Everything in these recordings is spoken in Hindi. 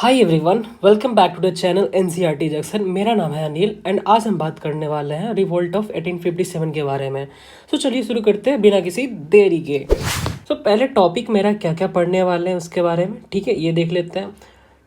Hi everyone, welcome back to the channel NCERT junction. मेरा नाम है अनिल एंड आज हम बात करने वाले हैं रिवोल्ट ऑफ 1857 के बारे में। तो चलिए शुरू करते हैं बिना किसी देरी के। तो पहले टॉपिक मेरा क्या क्या पढ़ने वाले हैं उसके बारे में, ठीक है, ये देख लेते हैं।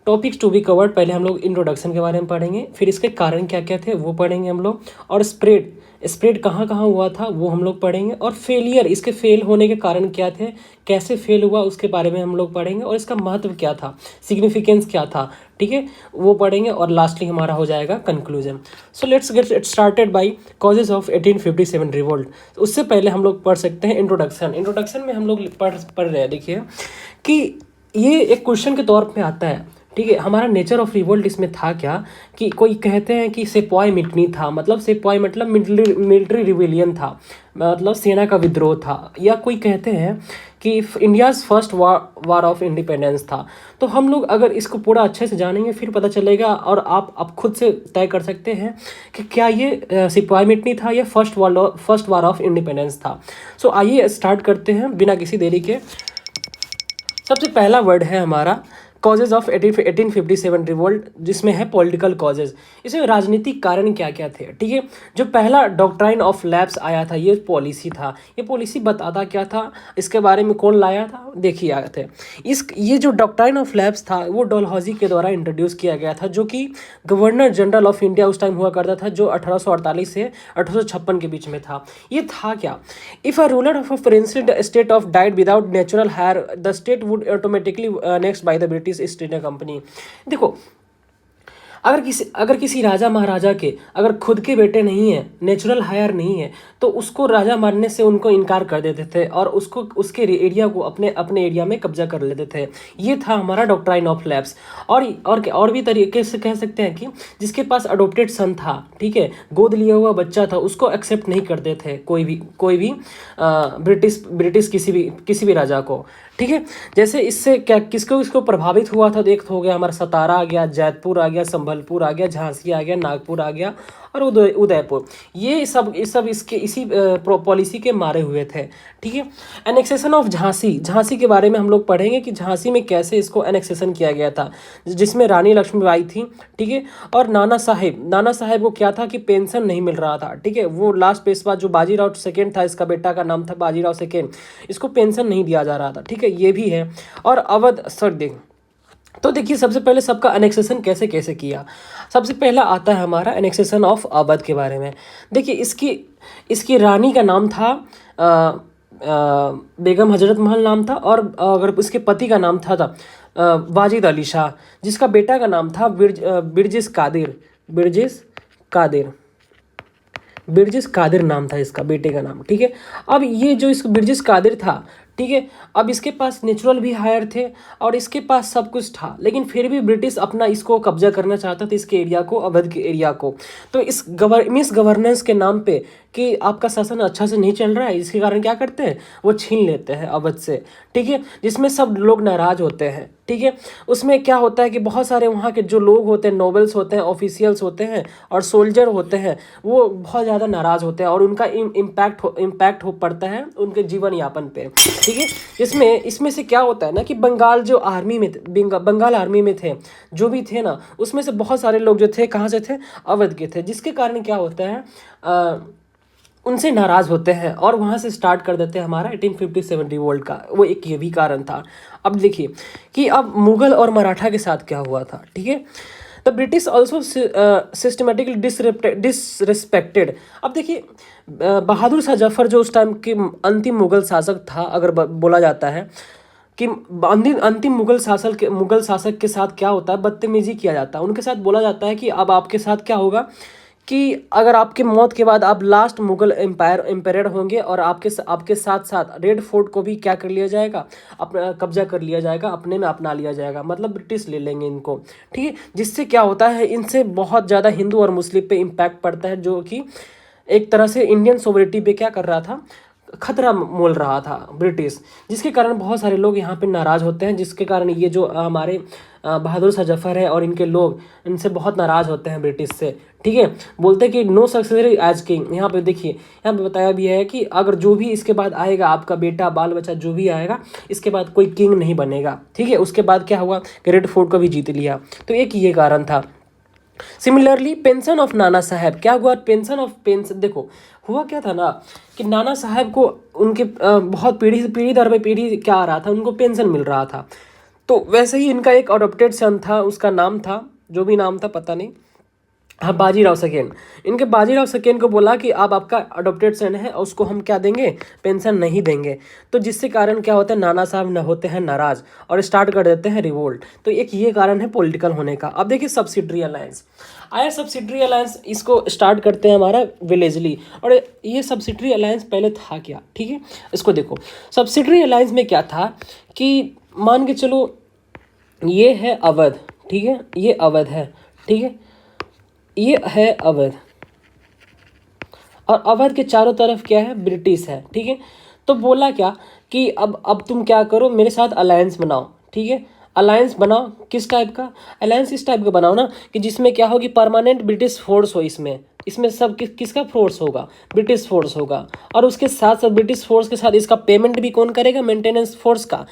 टॉपिक्स टू बी कवर्ड, पहले हम लोग इंट्रोडक्शन के बारे में पढ़ेंगे, फिर इसके कारण क्या क्या थे वो पढ़ेंगे हम लोग, और स्प्रेड स्प्रेड कहाँ कहाँ हुआ था वो हम लोग पढ़ेंगे, और फेलियर, इसके फेल होने के कारण क्या थे, कैसे फेल हुआ उसके बारे में हम लोग पढ़ेंगे, और इसका महत्व क्या था, सिग्निफिकेंस क्या था, ठीक है, वो पढ़ेंगे। और लास्टली हमारा हो जाएगा conclusion. So let's get started by causes of 1857 revolt. उससे पहले हम लोग पढ़ सकते हैं इंट्रोडक्शन। इंट्रोडक्शन में हम लोग पढ़ रहे हैं, देखिए कि ये एक क्वेश्चन के तौर पे आता है, ठीक है। हमारा नेचर ऑफ रिवोल्ट इसमें था क्या कि कोई कहते हैं कि सेपॉय मिटनी था, मतलब सेपॉय मतलब मिलिट्री रिविलियन था, मतलब सेना का विद्रोह था, या कोई कहते हैं कि India's first war of independence था। तो हम लोग अगर इसको पूरा अच्छे से जानेंगे फिर पता चलेगा, और आप खुद से तय कर सकते हैं कि क्या ये सिपाही मिटनी था या फर्स्ट वार ऑफ इंडिपेंडेंस था। सो आइए स्टार्ट करते हैं बिना किसी देरी के। सबसे पहला वर्ड है हमारा कॉजेज ऑफ 1857 रिवोल्ट, जिसमें है पॉलिटिकल कॉजेज। इसमें राजनीतिक कारण क्या क्या थे, ठीक है। जो पहला डॉक्ट्राइन ऑफ लैप्स आया था, ये पॉलिसी था। ये पॉलिसी बताता क्या था, इसके बारे में कौन लाया था, देखिए आए थे। ये जो डॉक्ट्राइन ऑफ लैप्स था वो डलहौजी के द्वारा इंट्रोड्यूस किया गया था, जो कि गवर्नर जनरल ऑफ इंडिया उस टाइम हुआ करता था, जो 1848 से 1856 के बीच में था। ये था क्या, if a ruler of a principal state of died without natural heir, the state would automatically annexed by the British East India Company. देखो, अगर किसी राजा महाराजा के अगर खुद के बेटे नहीं है, नेचुरल हायर नहीं है, तो उसको राजा मानने से उनको इनकार कर देते थे और उसको उसके एरिया को अपने एरिया में कब्जा कर लेते थे। ये था हमारा डॉक्ट्राइन ऑफ लैप्स। और भी तरीके से कह सकते हैं कि जिसके पास अडोप्टेड सन था, ठीक है, गोद लिया हुआ बच्चा था, उसको एक्सेप्ट नहीं करते थे कोई भी ब्रिटिश किसी भी राजा को, ठीक है। जैसे इससे क्या किसको प्रभावित हुआ था, देख हो गया हमारा सतारा आ गया, जयपुर आ गया, संभलपुर आ गया, झांसी आ गया, नागपुर आ गया, और उदयपुर। ये सब इसके इसी पॉलिसी के मारे हुए थे, ठीक है। एनेक्सेशन ऑफ झांसी के बारे में हम लोग पढ़ेंगे कि झांसी में कैसे इसको एनेक्सेशन किया गया था, जिसमें रानी लक्ष्मीबाई थी, ठीक है। और नाना साहेब को क्या था कि पेंशन नहीं मिल रहा था, ठीक है। वो लास्ट पेशवा जो बाजीराव सेकेंड था, इसका बेटा का नाम था बाजीराव सेकेंड, इसको पेंशन नहीं दिया जा रहा था, ठीक है, ये भी है। और अवध सर देख, तो देखिए सबसे पहले सबका एनेक्सेशन कैसे कैसे किया। सबसे पहला आता है हमारा एनेक्सेशन ऑफ अवध के बारे में। देखिए इसकी रानी का नाम था बेगम हजरत महल नाम था, और अगर उसके पति का नाम था वाजिद अली शाह, जिसका बेटा का नाम था बिरजिस कादिर नाम था इसका बेटे का नाम, ठीक है। अब ये जो इस बिरजिस कादिर था, ठीक है, अब इसके पास नेचुरल भी हायर थे और इसके पास सब कुछ था, लेकिन फिर भी ब्रिटिश अपना इसको कब्जा करना चाहता था, इसके एरिया को, अवध के एरिया को। तो इस मिस गवर्नेंस के नाम पे कि आपका शासन अच्छा से नहीं चल रहा है, इसके कारण क्या करते हैं, वो छीन लेते हैं अवध से, ठीक है, जिसमें सब लोग नाराज होते हैं, ठीक है। उसमें क्या होता है कि बहुत सारे वहाँ के जो लोग होते हैं, नोबल्स होते हैं, ऑफिशियल्स होते हैं और सोल्जर होते हैं, वो बहुत ज़्यादा नाराज़ होते हैं और उनका इम्पैक्ट हो पड़ता है उनके जीवन यापन पे, ठीक है। इसमें से क्या होता है ना कि बंगाल आर्मी में थे, जो भी थे ना, उसमें से बहुत सारे लोग जो थे कहाँ से थे, अवध के थे, जिसके कारण क्या होता है उनसे नाराज़ होते हैं और वहाँ से स्टार्ट कर देते हैं हमारा 1857 रिवोल्ट का। वो एक ये भी कारण था। अब देखिए कि अब मुगल और मराठा के साथ क्या हुआ था, ठीक है। The British also systematically disrespected. अब देखिए बहादुर शाह जफर जो उस टाइम के अंतिम मुगल शासक था, अगर बोला जाता है कि अंतिम मुगल शासक के साथ क्या होता है, बदतमीजी किया जाता है उनके साथ। बोला जाता है कि अब आपके साथ क्या होगा कि अगर आपके मौत के बाद आप लास्ट मुगल एम्पायर होंगे और आपके साथ साथ रेड फोर्ट को भी क्या कर लिया जाएगा, अपना कब्जा कर लिया जाएगा, अपने में अपना लिया जाएगा, मतलब ब्रिटिश ले लेंगे इनको, ठीक है। जिससे क्या होता है, इनसे बहुत ज़्यादा हिंदू और मुस्लिम पे इम्पैक्ट पड़ता है, जो कि एक तरह से इंडियन सोवरेटी पे क्या कर रहा था, खतरा मोल रहा था ब्रिटिश, जिसके कारण बहुत सारे लोग यहाँ पे नाराज़ होते हैं, जिसके कारण ये जो हमारे बहादुर शाह जफर है और इनके लोग इनसे बहुत नाराज़ होते हैं ब्रिटिश से। ठीक है, बोलते हैं कि नो सक्सेसर एज किंग। यहाँ पे देखिए, यहाँ पे बताया भी है कि अगर जो भी इसके बाद आएगा, आपका बेटा बाल बच्चा जो भी आएगा, इसके बाद कोई किंग नहीं बनेगा। ठीक है, उसके बाद क्या हुआ, रेड फोर्ट को भी जीत लिया। तो एक ये कारण था। सिमिलरली पेंशन ऑफ नाना साहब, क्या हुआ, पेंशन देखो हुआ क्या था ना कि नाना साहब को उनके बहुत पीढ़ी से पीढ़ी दर पे पीढ़ी क्या आ रहा था, उनको पेंशन मिल रहा था। तो वैसे ही इनका एक अडॉप्टेड सन था, उसका नाम था, जो भी नाम था पता नहीं, हाँ बाजीराव सेकेंड। इनके बाजीराव सेकेंड को बोला कि आप आपका अडॉप्टेड सन है, उसको हम क्या देंगे, पेंशन नहीं देंगे। तो जिससे कारण क्या होता है, नाना साहब न होते हैं नाराज और स्टार्ट कर देते हैं रिवोल्ट। तो एक ये कारण है पॉलिटिकल होने का। अब देखिए सब्सिडरी अलायंस आया, सब्सिडरी अलायंस इसको स्टार्ट करते हैं हमारा विलेजली। और ये सब्सिडरी अलायंस पहले था क्या, ठीक है, इसको देखो। सब्सिडरी अलायंस में क्या था कि मान के चलो ये है अवध, ठीक है, ये अवध है, ठीक है, ये है अवध, और अवध के चारों तरफ क्या है, ब्रिटिश है। ठीक है, तो बोला क्या कि अब तुम क्या करो, मेरे साथ अलायंस बनाओ। ठीक है, अलायंस बनाओ, किस टाइप का अलायंस, इस टाइप का बनाओ ना कि जिसमें क्या हो कि परमानेंट ब्रिटिश फोर्स हो। इसमें सब किसका फोर्स होगा, ब्रिटिश फोर्स होगा। और उसके साथ साथ ब्रिटिश फोर्स के साथ इसका पेमेंट भी कौन करेगा, मेंटेनेंस फोर्स का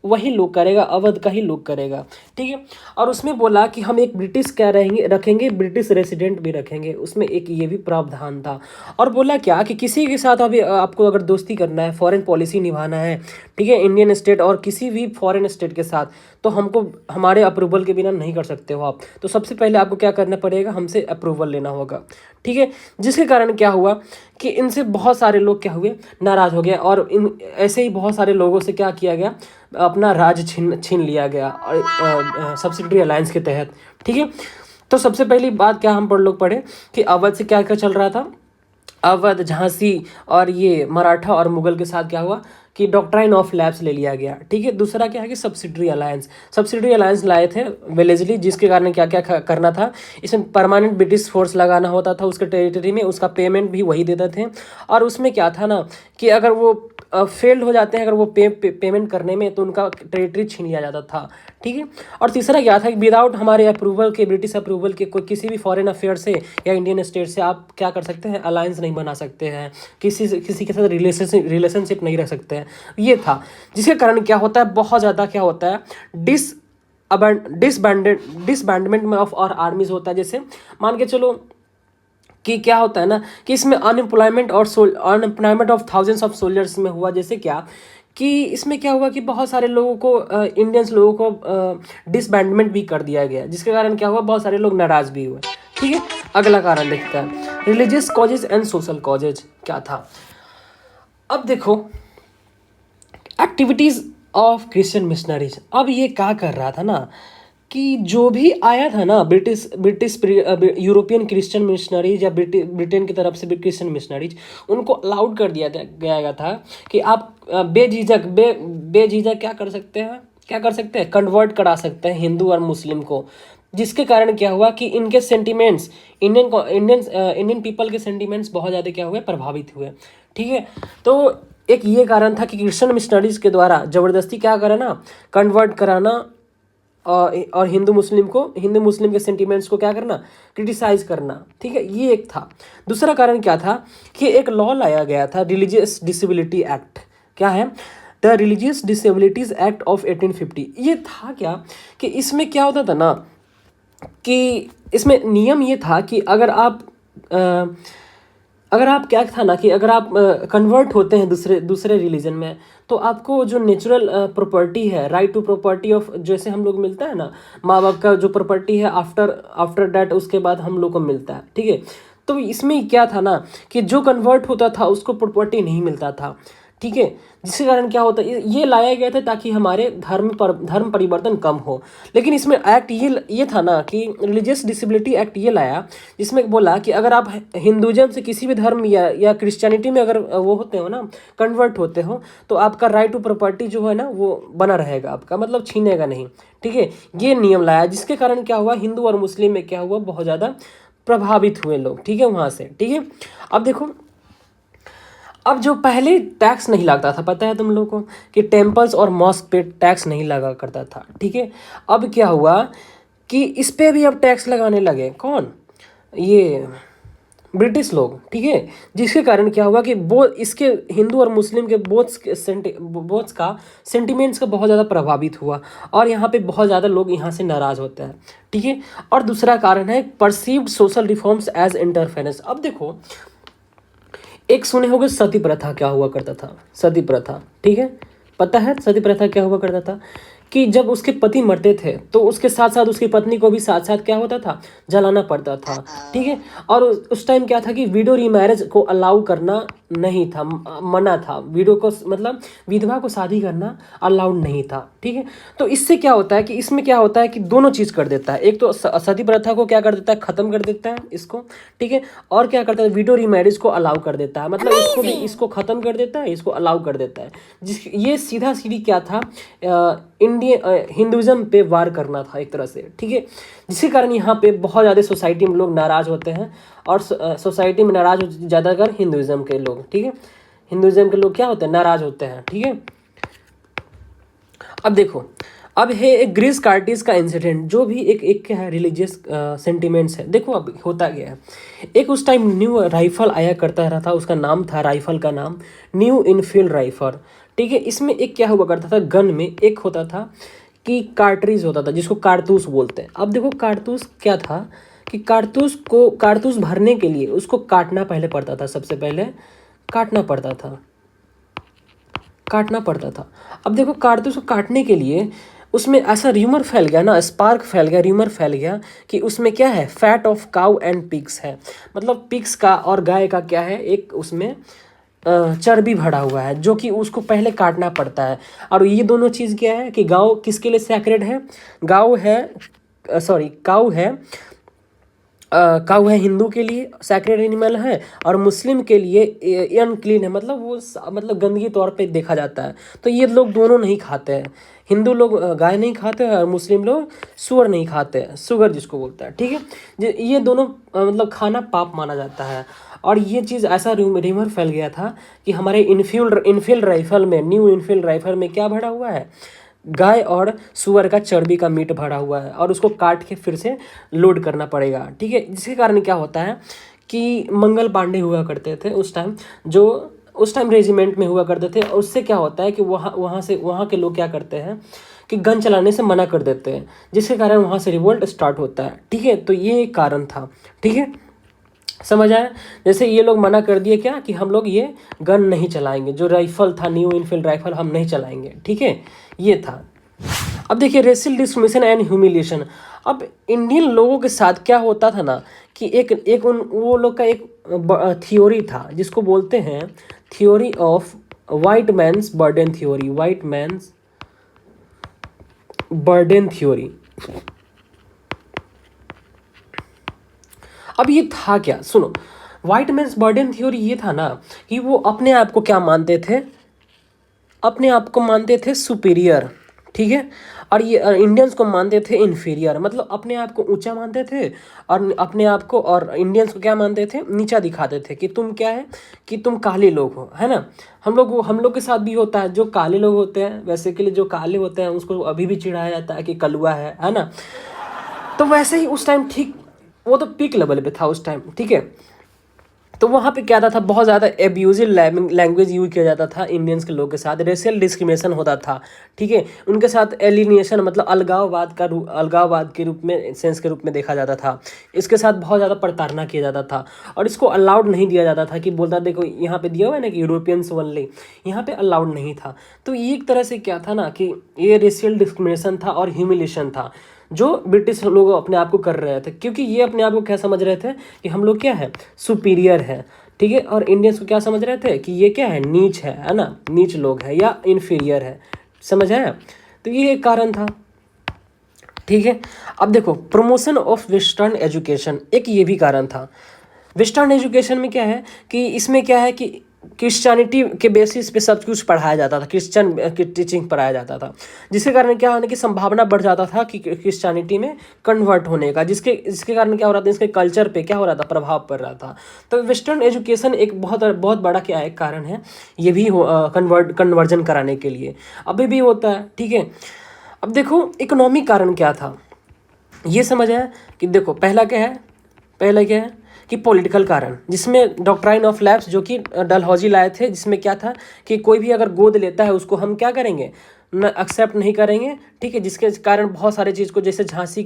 वही लोग करेगा, अवध का ही लोग करेगा। ठीक है, और उसमें बोला कि हम एक ब्रिटिश क्या रखेंगे, ब्रिटिश रेसिडेंट भी रखेंगे। उसमें एक ये भी प्रावधान था। और बोला क्या कि किसी के साथ अभी आपको अगर दोस्ती करना है, फॉरेन पॉलिसी निभाना है, ठीक है, इंडियन स्टेट और किसी भी फॉरेन स्टेट के साथ, तो हमको हमारे अप्रूवल के बिना नहीं कर सकते हो आप। तो सबसे पहले आपको क्या करना पड़ेगा, हमसे अप्रूवल लेना होगा। ठीक है, जिसके कारण क्या हुआ कि इनसे बहुत सारे लोग क्या हुए, नाराज़ हो गए। और इन ऐसे ही बहुत सारे लोगों से क्या किया गया, अपना राज छीन लिया गया और सब्सिडरी अलायंस के तहत। ठीक है, तो सबसे पहली बात क्या हम लोग पढ़े कि अवध से क्या क्या चल रहा था, अवध, झांसी और ये मराठा और मुगल के साथ क्या हुआ कि डॉक्ट्राइन ऑफ लैप्स ले लिया गया। ठीक है, दूसरा क्या है कि सब्सिडरी अलायंस लाए थे वेलेजली, जिसके कारण क्या क्या करना था, इसमें परमानेंट ब्रिटिश फोर्स लगाना होता था उसके टेरिटरी में, उसका पेमेंट भी वही देते थे। और उसमें क्या था ना कि अगर वो फेल्ड हो जाते हैं, अगर वो पेमेंट करने में, तो उनका टेरिटरी छीन लिया जाता था। ठीक है, और तीसरा क्या था कि विदाउट हमारे अप्रूवल के, ब्रिटिश अप्रूवल के, कोई किसी भी फॉरेन अफेयर से या इंडियन स्टेट से आप क्या कर सकते हैं, अलायंस नहीं बना सकते हैं, किसी के साथ रिलेशनशिप नहीं रख सकते हैं। ये था, जिसके कारण क्या होता है, बहुत ज़्यादा क्या होता है, डिसबैंडमेंट में ऑफ और आर्मीज होता है। जैसे मान के चलो कि क्या होता है ना कि इसमें unemployment of thousands of soldiers में हुआ। जैसे क्या कि इसमें क्या हुआ कि बहुत सारे लोगों को, इंडियंस लोगों को डिसबैंडमेंट भी कर दिया गया, जिसके कारण क्या हुआ, बहुत सारे लोग नाराज़ भी हुए। ठीक है, अगला कारण देखते हैं, religious causes and social causes क्या था। अब देखो एक्टिविटीज़ ऑफ क्रिश्चियन मिशनरीज। अब ये क्या कर रहा था ना कि जो भी आया था ना ब्रिटिश यूरोपियन क्रिश्चियन मिशनरीज या ब्रिटेन की तरफ से भी क्रिश्चियन मिशनरीज, उनको अलाउड कर दिया गया था कि आप बेझिझक क्या कर सकते हैं, कन्वर्ट करा सकते हैं हिंदू और मुस्लिम को। जिसके कारण क्या हुआ कि इनके सेंटिमेंट्स, इंडियन पीपल के सेंटिमेंट्स बहुत ज़्यादा क्या हुए, प्रभावित हुए। ठीक है, तो एक ये कारण था कि क्रिश्चियन मिशनरीज के द्वारा ज़बरदस्ती क्या करना, कन्वर्ट कराना और हिंदू मुस्लिम के सेंटिमेंट्स को क्या करना, क्रिटिसाइज करना। ठीक है, ये एक था। दूसरा कारण क्या था कि एक लॉ लाया गया था, रिलीजियस डिसेबिलिटी एक्ट। क्या है, the religious disabilities act of 1850। ये था क्या कि इसमें क्या होता था ना कि इसमें नियम ये था कि अगर आप क्या था ना कि अगर आप कन्वर्ट होते हैं दूसरे रिलीजन में, तो आपको जो नेचुरल प्रॉपर्टी है, राइट टू प्रॉपर्टी ऑफ, जैसे हम लोग मिलता है ना, माँ बाप का जो प्रॉपर्टी है आफ्टर डैट, उसके बाद हम लोग को मिलता है। ठीक है, तो इसमें क्या था ना कि जो कन्वर्ट होता था उसको प्रॉपर्टी नहीं मिलता था। ठीक है, जिसके कारण क्या होता है, ये लाया गया था ताकि हमारे धर्म परिवर्तन कम हो। लेकिन इसमें एक्ट ये था ना कि रिलीजियस डिसेबिलिटी एक्ट ये लाया, जिसमें बोला कि अगर आप हिंदुज़म से किसी भी धर्म या क्रिश्चियनिटी में अगर वो होते हो ना, कन्वर्ट होते हो, तो आपका राइट टू प्रॉपर्टी जो है ना वो बना रहेगा आपका, मतलब छीनेगा नहीं। ठीक है, ये नियम लाया, जिसके कारण क्या हुआ, हिंदू और मुस्लिम में क्या हुआ, बहुत ज़्यादा प्रभावित हुए लोग। ठीक है, वहाँ से। ठीक है, अब देखो अब जो पहले टैक्स नहीं लगता था, पता है तुम लोग को कि टेम्पल्स और मॉस्क पे टैक्स नहीं लगा करता था, ठीक है। अब क्या हुआ कि इस पे भी अब टैक्स लगाने लगे, कौन, ये ब्रिटिश लोग, ठीक है। जिसके कारण क्या हुआ कि वो इसके हिंदू और मुस्लिम के बोथ का सेंटिमेंट्स का बहुत ज़्यादा प्रभावित हुआ, और यहाँ पे बहुत ज़्यादा लोग यहाँ से नाराज़ होते हैं, ठीक है। और दूसरा कारण है perceived social reforms as interference. अब देखो, एक सुने होगे सती प्रथा क्या हुआ करता था, सती प्रथा, ठीक है। पता है सती प्रथा क्या हुआ करता था कि जब उसके पति मरते थे तो उसके साथ साथ उसकी पत्नी को भी साथ साथ क्या होता था, जलाना पड़ता था, ठीक है। और उस टाइम क्या था कि विडो रीमैरिज को अलाउ करना नहीं था, मना था, विडो को मतलब विधवा को शादी करना अलाउड नहीं था, ठीक है। तो इससे क्या होता है कि इसमें क्या होता है कि दोनों चीज़ कर देता है, एक तो सती प्रथा को क्या कर देता है, ख़त्म कर देता है इसको, ठीक है। और क्या करता है, विडो रीमैरिज को अलाउ कर देता है, मतलब इसको भी, इसको ख़त्म कर देता है, इसको अलाउ कर देता है। जिस ये सीधा सीधी क्या था, हिंदुज़म पे वार करना था एक तरह से, ठीक है। जिसके कारण यहाँ पे बहुत ज़्यादा सोसाइटी में लोग नाराज़ होते हैं, और सोसाइटी में नाराज़ होते ज़्यादातर हिंदुज़म के लोग, ठीक है। हिंदुज़म के लोग क्या होते हैं, नाराज़ होते हैं, ठीक है। अब देखो, अब है एक ग्रीस कार्टिस का इंसिडेंट, जो भी एक क्या है, रिलीजियस सेंटिमेंट्स है। देखो अब होता गया है, एक उस टाइम न्यू राइफल आया करता रहा था, उसका नाम था, राइफल का नाम न्यू इनफील्ड राइफल, ठीक है। इसमें एक क्या हुआ करता था, गन में एक होता था कि कार्ट्रिज होता था, जिसको कारतूस बोलते हैं। अब देखो कारतूस क्या था कि कारतूस भरने के लिए उसको काटना पहले पड़ता था, सबसे पहले काटना पड़ता था, काटना पड़ता था। अब देखो कारतूस को काटने के लिए उसमें ऐसा र्यूमर फैल गया ना, स्पार्क फैल गया, र्यूमर फैल गया कि उसमें क्या है, fat of cow and pigs है, मतलब पिग्स का और गाय का क्या है, एक उसमें चर्बी भरा हुआ है, जो कि उसको पहले काटना पड़ता है। और ये दोनों चीज़ क्या है कि गाँव किसके लिए सैक्रेड है, गाँव है, सॉरी काऊ है, काऊ है हिंदू के लिए सैक्रेड एनिमल है, और मुस्लिम के लिए अनक्लीन है, मतलब वो मतलब गंदगी तौर पे देखा जाता है। तो ये लोग दोनों नहीं खाते हैं, हिंदू लोग गाय नहीं खाते हैं और मुस्लिम लोग सुअर नहीं खाते हैं, सुगर जिसको बोलता है, ठीक है। ये दोनों मतलब खाना पाप माना जाता है। और ये चीज़ ऐसा र्यूमर फैल गया था कि हमारे इनफील्ड राइफल में, न्यू इनफील्ड राइफल में क्या भरा हुआ है, गाय और सुअर का चर्बी का मीट भरा हुआ है, और उसको काट के फिर से लोड करना पड़ेगा, ठीक है। जिसके कारण क्या होता है कि मंगल पांडे हुआ करते थे उस टाइम, जो उस टाइम रेजिमेंट में हुआ करते थे, और उससे क्या होता है कि वहाँ के लोग क्या करते हैं कि गन चलाने से मना कर देते हैं, जिसके कारण वहाँ से रिवोल्ट स्टार्ट होता है, ठीक है। तो ये एक कारण था, ठीक है, समझ आया। जैसे ये लोग मना कर दिए क्या कि हम लोग ये गन नहीं चलाएंगे, जो राइफल था न्यू इनफील्ड राइफल हम नहीं चलाएंगे, ठीक है, ये था। अब देखिए रेशियल डिस्क्रिमिनेशन एंड ह्यूमिलिएशन। अब इंडियन लोगों के साथ क्या होता था ना कि एक वो लोग का एक थियोरी था, जिसको बोलते हैं theory of white man's burden theory, white man's burden theory. अब ये था क्या, सुनो, वाइट मैन्स बर्डन थ्योरी ये था ना कि वो अपने आप को क्या मानते थे, अपने आप को मानते थे सुपीरियर, ठीक है। और ये इंडियंस को मानते थे इन्फीरियर, मतलब अपने आप को ऊंचा मानते थे, और अपने आप को और इंडियंस को क्या मानते थे, नीचा दिखाते थे कि तुम क्या है, कि तुम काले लोग हो, है ना। हम लोग के साथ भी होता है, जो काले लोग होते हैं, वैसे के लिए जो काले होते हैं उसको अभी भी चिढ़ाया जाता है कि कलुआ है ना। तो वैसे ही उस टाइम, ठीक, वो तो पीक लेवल पे था उस टाइम, ठीक है। तो वहाँ पे क्या था बहुत ज़्यादा एब्यूजिव लैंग्वेज यूज किया जाता था इंडियंस के लोग के साथ, रेशियल डिस्क्रिमिनेशन होता था, ठीक है। उनके साथ एलिनिएशन मतलब अलगाववाद के रूप में, सेंस के रूप में देखा जाता था। इसके साथ बहुत ज़्यादा प्रताड़ना किया जाता था, और इसको अलाउड नहीं दिया जाता था कि बोलता देखो यहाँ पे दिया हुआ है ना कि यूरोपियंस ओनली, यहाँ पे अलाउड नहीं था। तो ये एक तरह से क्या था ना कि ये रेशियल डिस्क्रिमिनेशन था और ह्यूमिलिएशन था, जो ब्रिटिश लोग अपने आप को कर रहे थे, क्योंकि ये अपने आप को क्या समझ रहे थे कि हम लोग क्या है, सुपीरियर है, ठीक है। और इंडियंस को क्या समझ रहे थे कि ये क्या है, नीच है ना, नीच लोग है या इन्फीरियर है, समझ आया। तो ये एक कारण था, ठीक है। अब देखो प्रमोशन ऑफ वेस्टर्न एजुकेशन, एक ये भी कारण था। वेस्टर्न एजुकेशन में क्या है कि इसमें क्या है कि क्रिश्चियनिटी के बेसिस पे सब कुछ पढ़ाया जाता था, क्रिश्चियन की टीचिंग पढ़ाया जाता था, जिसके कारण क्या होने की संभावना बढ़ जाता था कि क्रिश्चियनिटी में कन्वर्ट होने का, जिसके जिसके कारण क्या हो रहा था, इसके कल्चर पे क्या हो रहा था, प्रभाव पड़ रहा था। तो वेस्टर्न एजुकेशन एक बहुत बहुत बड़ा क्या है, कारण है ये भी कन्वर्जन कराने के लिए, अभी भी होता है। ठीक है, अब देखो इकोनॉमिक कारण क्या था, ये समझ आया कि देखो पहला क्या है, पहला क्या है कि पॉलिटिकल कारण, जिसमें डॉक्ट्राइन ऑफ लैप्स जो कि डलहौजी लाए थे, जिसमें क्या था कि कोई भी अगर गोद लेता है उसको हम क्या करेंगे, न एक्सेप्ट नहीं करेंगे। ठीक है, जिसके कारण बहुत सारे चीज़ को, जैसे झांसी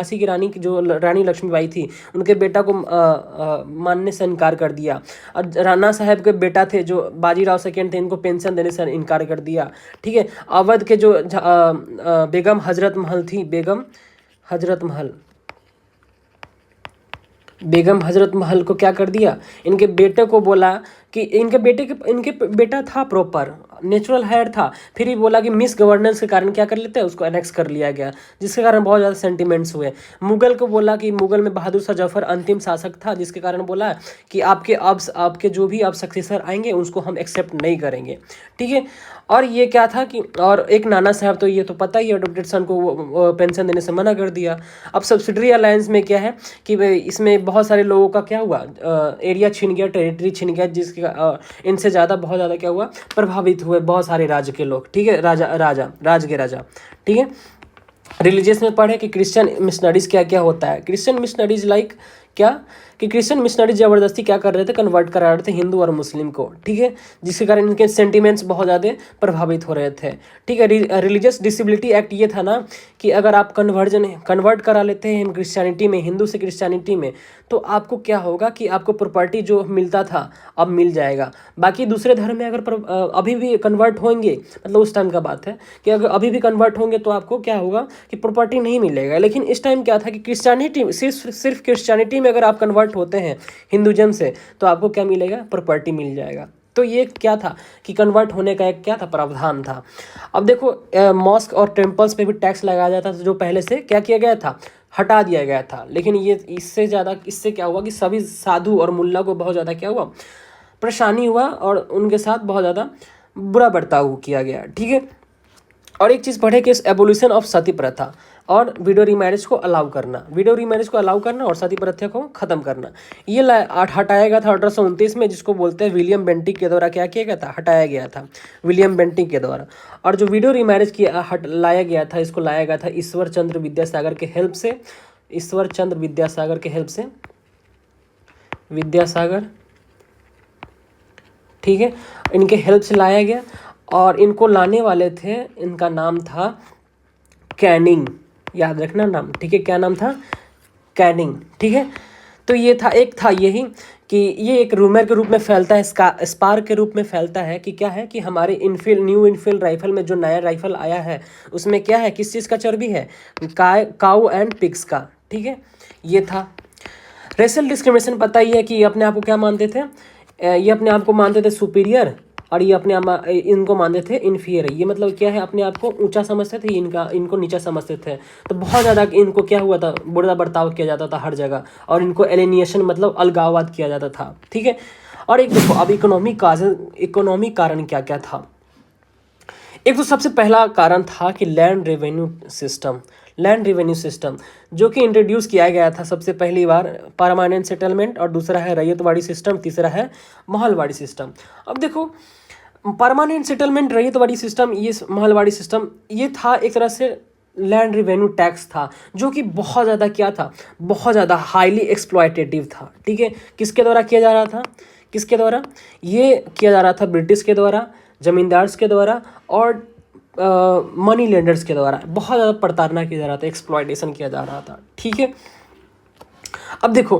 की रानी की जो रानी लक्ष्मीबाई थी, उनके बेटा को मानने से इनकार कर दिया। और राणा साहब के बेटा थे जो बाजीराव सेकेंड थे, इनको पेंशन देने से इनकार कर दिया। ठीक है, अवध के जो बेगम हजरत महल थी, बेगम हजरत महल को क्या कर दिया, इनके बेटे को बोला कि इनके बेटा था, प्रॉपर नेचुरल हेयर था, फिर भी बोला कि मिस गवर्नेंस के कारण क्या कर लेते हैं, उसको एनेक्स कर लिया गया, जिसके कारण बहुत ज़्यादा सेंटिमेंट्स हुए। मुगल को बोला कि मुगल में बहादुर शाह जफर अंतिम शासक था, जिसके कारण बोला कि आपके जो भी अब सक्सेसर आएंगे उसको हम एक्सेप्ट नहीं करेंगे। ठीक है, और ये क्या था कि, और एक नाना साहब, तो ये तो पता ही है, अडॉप्टेड सन को पेंशन देने से मना कर दिया। अब सब्सिडरी अलायंस में क्या है कि इसमें बहुत सारे लोगों का क्या हुआ, एरिया छिन गया, टेरिटरी छिन गया, जिसके इनसे ज़्यादा बहुत ज़्यादा क्या हुआ, प्रभावित हुए बहुत सारे राज्य के लोग। ठीक है, राजा। ठीक है, रिलीजियस में पढ़े कि क्रिश्चियन मिशनरीज क्या क्या होता है। क्रिश्चियन मिशनरीज लाइक क्या कि क्रिश्चियन मिशनरीज ज़बरदस्ती क्या कर रहे थे, कन्वर्ट करा रहे थे हिंदू और मुस्लिम को। ठीक है, जिसके कारण इनके सेंटिमेंट्स बहुत ज़्यादा प्रभावित हो रहे थे। ठीक है, रिलीजियस डिसेबिलिटी एक्ट ये था ना कि अगर आप कन्वर्ट करा लेते हैं क्रिश्चियनिटी में, हिंदू से क्रिश्चियनिटी में, तो आपको क्या होगा कि आपको प्रॉपर्टी जो मिलता था अब मिल जाएगा। बाकी दूसरे धर्म में अगर अभी भी कन्वर्ट होंगे, मतलब उस टाइम का बात है कि अगर अभी भी कन्वर्ट होंगे तो आपको क्या होगा कि प्रॉपर्टी नहीं मिलेगा। लेकिन इस टाइम क्या था कि क्रिश्चियनिटी, सिर्फ क्रिश्चियनिटी में अगर आप कन्वर्ट होते हैं हिंदुइज्म से, तो आपको क्या मिलेगा, प्रॉपर्टी मिल जाएगा। तो ये क्या था कि कन्वर्ट होने का एक क्या था, प्रावधान था। अब देखो मॉस्क और टेम्पल्स पे भी टैक्स लगाया जाता था, जो पहले से क्या किया गया था, हटा दिया गया था। लेकिन ये इससे क्या हुआ कि सभी साधु और मुल्ला को बहुत ज़्यादा क्या हुआ, परेशानी हुआ, और उनके साथ बहुत ज़्यादा बुरा बर्ताव किया गया। ठीक है, और एक चीज़ पढ़े कि एबोल्यूशन ऑफ सती प्रथा और विडो रीमैरिज को अलाउ करना, और सती प्रथा को ख़त्म करना, ये हटाया गया था 1829 में, जिसको बोलते हैं विलियम बेंटिक के द्वारा क्या किया गया था, हटाया गया था विलियम बेंटिक के द्वारा। और जो विडो रीमैरिज लाया गया था, इसको लाया गया था ईश्वर चंद्र विद्यासागर के हेल्प से, ठीक है, इनके हेल्प से लाया गया। और इनको लाने वाले थे, इनका नाम था कैनिंग, याद रखना नाम। ठीक है, क्या नाम था, कैनिंग। ठीक है, तो ये था, एक था यही कि ये एक रूमर के रूप में फैलता है, स्पार्क के रूप में फैलता है कि क्या है कि हमारे न्यू इनफिल राइफल में जो नया राइफल आया है उसमें क्या है, किस चीज़ का चर्बी है, काऊ एंड पिग्स का। ठीक है, ये था। रेशियल डिस्क्रिमिनेशन पता ही है कि अपने आप को क्या मानते थे, ये अपने आप को मानते थे सुपीरियर, और ये इनको मानते थे इन्फीरियर। ये मतलब क्या है, अपने आप को ऊंचा समझते थे, इनको नीचा समझते थे। तो बहुत ज़्यादा इनको क्या हुआ था, बुरा बर्ताव किया जाता था हर जगह, और इनको एलिनिएशन मतलब अलगाववाद किया जाता था। ठीक है, और एक देखो अब इकोनॉमिक कारण क्या क्या था। एक तो सबसे पहला कारण था कि लैंड रेवेन्यू सिस्टम, जो कि इंट्रोड्यूस किया गया था सबसे पहली बार, परमानेंट सेटलमेंट, और दूसरा है रैयतवाड़ी सिस्टम, तीसरा है महलवाड़ी सिस्टम। अब देखो परमानेंट सेटलमेंट, रैयतवाड़ी सिस्टम, ये महलवाड़ी सिस्टम, ये था एक तरह से लैंड रेवेन्यू टैक्स था, जो कि बहुत ज़्यादा क्या था, बहुत ज़्यादा हाईली एक्सप्लॉयटेटिव था। ठीक है, किसके द्वारा किया जा रहा था, ये किया जा रहा था ब्रिटिश के द्वारा, जमींदार्स के द्वारा, और मनी लेंडर्स के द्वारा बहुत ज़्यादा प्रताड़ना किया जा रहा था, एक्सप्लॉयटेशन किया जा रहा था। ठीक है, अब देखो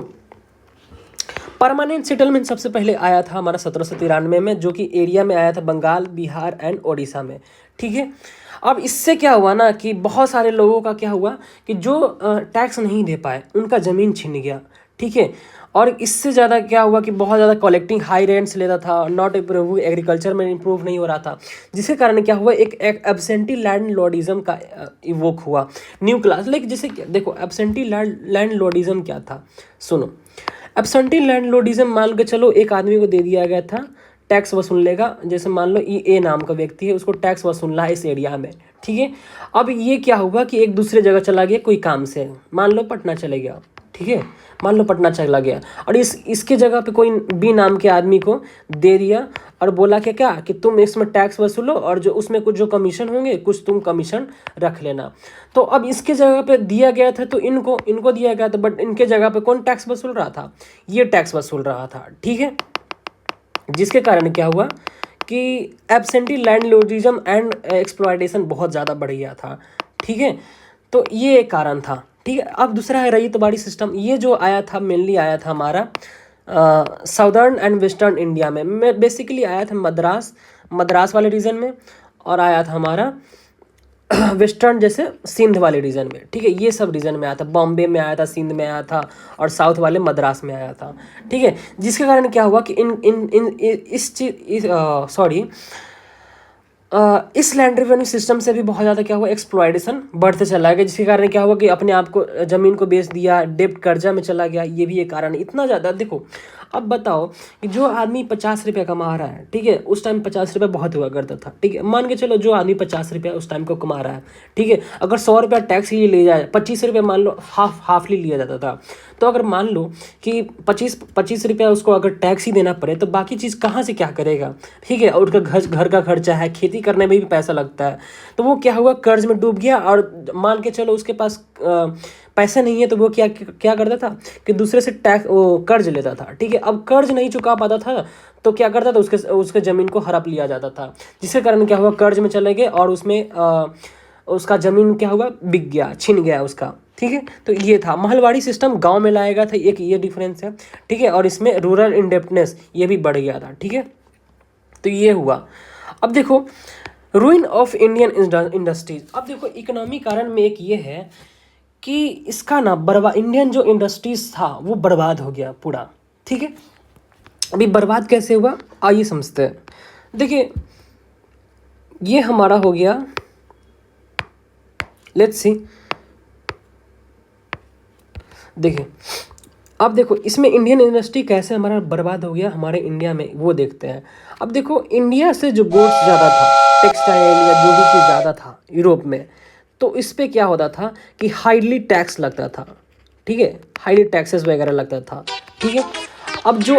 परमानेंट सेटलमेंट सबसे पहले आया था हमारा 1793 में, जो कि एरिया में आया था बंगाल, बिहार एंड ओडिशा में। ठीक है, अब इससे क्या हुआ ना कि बहुत सारे लोगों का क्या हुआ कि जो टैक्स नहीं दे पाए उनका ज़मीन छिन गया। ठीक है, और इससे ज़्यादा क्या हुआ कि बहुत ज़्यादा कलेक्टिंग हाई रेंट्स लेता था, नॉट इम्प्रूव, एग्रीकल्चर में इम्प्रूव नहीं हो रहा था, जिसके कारण क्या हुआ, एक एब्सेंटी लैंड लॉर्डिज्म का इवोक हुआ न्यू क्लास। लाइक जैसे देखो एब्सेंटी लैंड लॉर्डिज्म क्या था, सुनो, एब्सेंटी लैंडलॉर्डिज्म, मान के चलो एक आदमी को दे दिया गया था टैक्स वसूल लेगा, जैसे मान लो ए नाम का व्यक्ति है, उसको टैक्स वसूलना है इस एरिया में, ठीक है। अब ये क्या हुआ कि एक दूसरे जगह चला गया कोई काम से, मान लो पटना चले गया, ठीक है, मान लो पटना चला गया, और इसके जगह पे कोई बी नाम के आदमी को दे दिया और बोला कि क्या कि तुम इसमें टैक्स वसूलो और जो उसमें कुछ जो कमीशन होंगे कुछ तुम कमीशन रख लेना। तो अब इसके जगह पे दिया गया था तो इनको दिया गया था, बट इनके जगह पे कौन टैक्स वसूल रहा था? ये टैक्स वसूल रहा था, ठीक है। जिसके कारण क्या हुआ कि एब्सेंटी लैंडलॉर्डिज्म एंड एक्सप्लॉयटेशन बहुत ज़्यादा बढ़ गया था, ठीक है। तो ये एक कारण था, ठीक है। अब दूसरा है रईतवाड़ी सिस्टम। ये जो आया था मेनली आया था हमारा साउदर्न एंड वेस्टर्न इंडिया में बेसिकली आया था मद्रास वाले रीजन में, और आया था हमारा वेस्टर्न जैसे सिंध वाले रीजन में, ठीक है। ये सब रीजन में आया था, बॉम्बे में आया था, सिंध में आया था, और साउथ वाले मद्रास में आया था, ठीक है। जिसके कारण क्या हुआ कि इस लैंड रेवेन्यू सिस्टम से भी बहुत ज़्यादा क्या हुआ एक्सप्लॉयटेशन बढ़ते चला गया, जिसके कारण क्या हुआ कि अपने आप को ज़मीन को बेच दिया, डेब्ट कर्जा में चला गया। ये भी एक कारण है इतना ज़्यादा। देखो अब बताओ कि जो आदमी 50 रुपये कमा रहा है, ठीक है, उस टाइम 50 रुपये बहुत हुआ करता था, ठीक है। मान के चलो जो आदमी 50 रुपये उस टाइम को कमा रहा है, ठीक है, अगर 100 रुपया टैक्स ही ले जाए, 25 रुपये मान लो हाफली लिया जाता था, तो अगर मान लो कि 25 रुपया उसको अगर टैक्स ही देना पड़े तो बाकी चीज़ कहाँ से क्या करेगा, ठीक है। और उसका घर का खर्चा है, खेती करने में भी पैसा लगता है, तो वो क्या हुआ कर्ज में डूब गया। और मान के चलो उसके पास पैसे नहीं है तो वो क्या करता था कि दूसरे से कर्ज लेता था, ठीक है। अब कर्ज नहीं चुका पाता था तो क्या करता था उसके ज़मीन को हड़प लिया जाता था, जिसके कारण क्या हुआ कर्ज में चले गए और उसमें उसका ज़मीन क्या हुआ बिक गया, छिन गया उसका, ठीक है। तो ये था महलवाड़ी सिस्टम, गांव में लाया गया था, एक ये डिफरेंस है, ठीक है। और इसमें रूरल इंडेप्टनेस ये भी बढ़ गया था, ठीक है। तो ये हुआ। अब देखो रूइन ऑफ इंडियन इंडस्ट्रीज। अब देखो इकोनॉमी कारण में एक ये है कि इसका ना इंडियन जो इंडस्ट्रीज था वो बर्बाद हो गया पूरा, ठीक है। अभी बर्बाद कैसे हुआ आइए समझते हैं। देखिए ये हमारा हो गया, लेट्स सी, देखिए अब देखो इसमें इंडियन इंडस्ट्री कैसे हमारा बर्बाद हो गया हमारे इंडिया में, वो देखते हैं। अब देखो इंडिया से जो गुड्स ज़्यादा था, टेक्सटाइल या जो भी चीज़ ज़्यादा था यूरोप में, तो इस पर क्या होता था कि हाईली टैक्स लगता था, ठीक है, हाईली टैक्सेस वगैरह लगता था, ठीक है। अब जो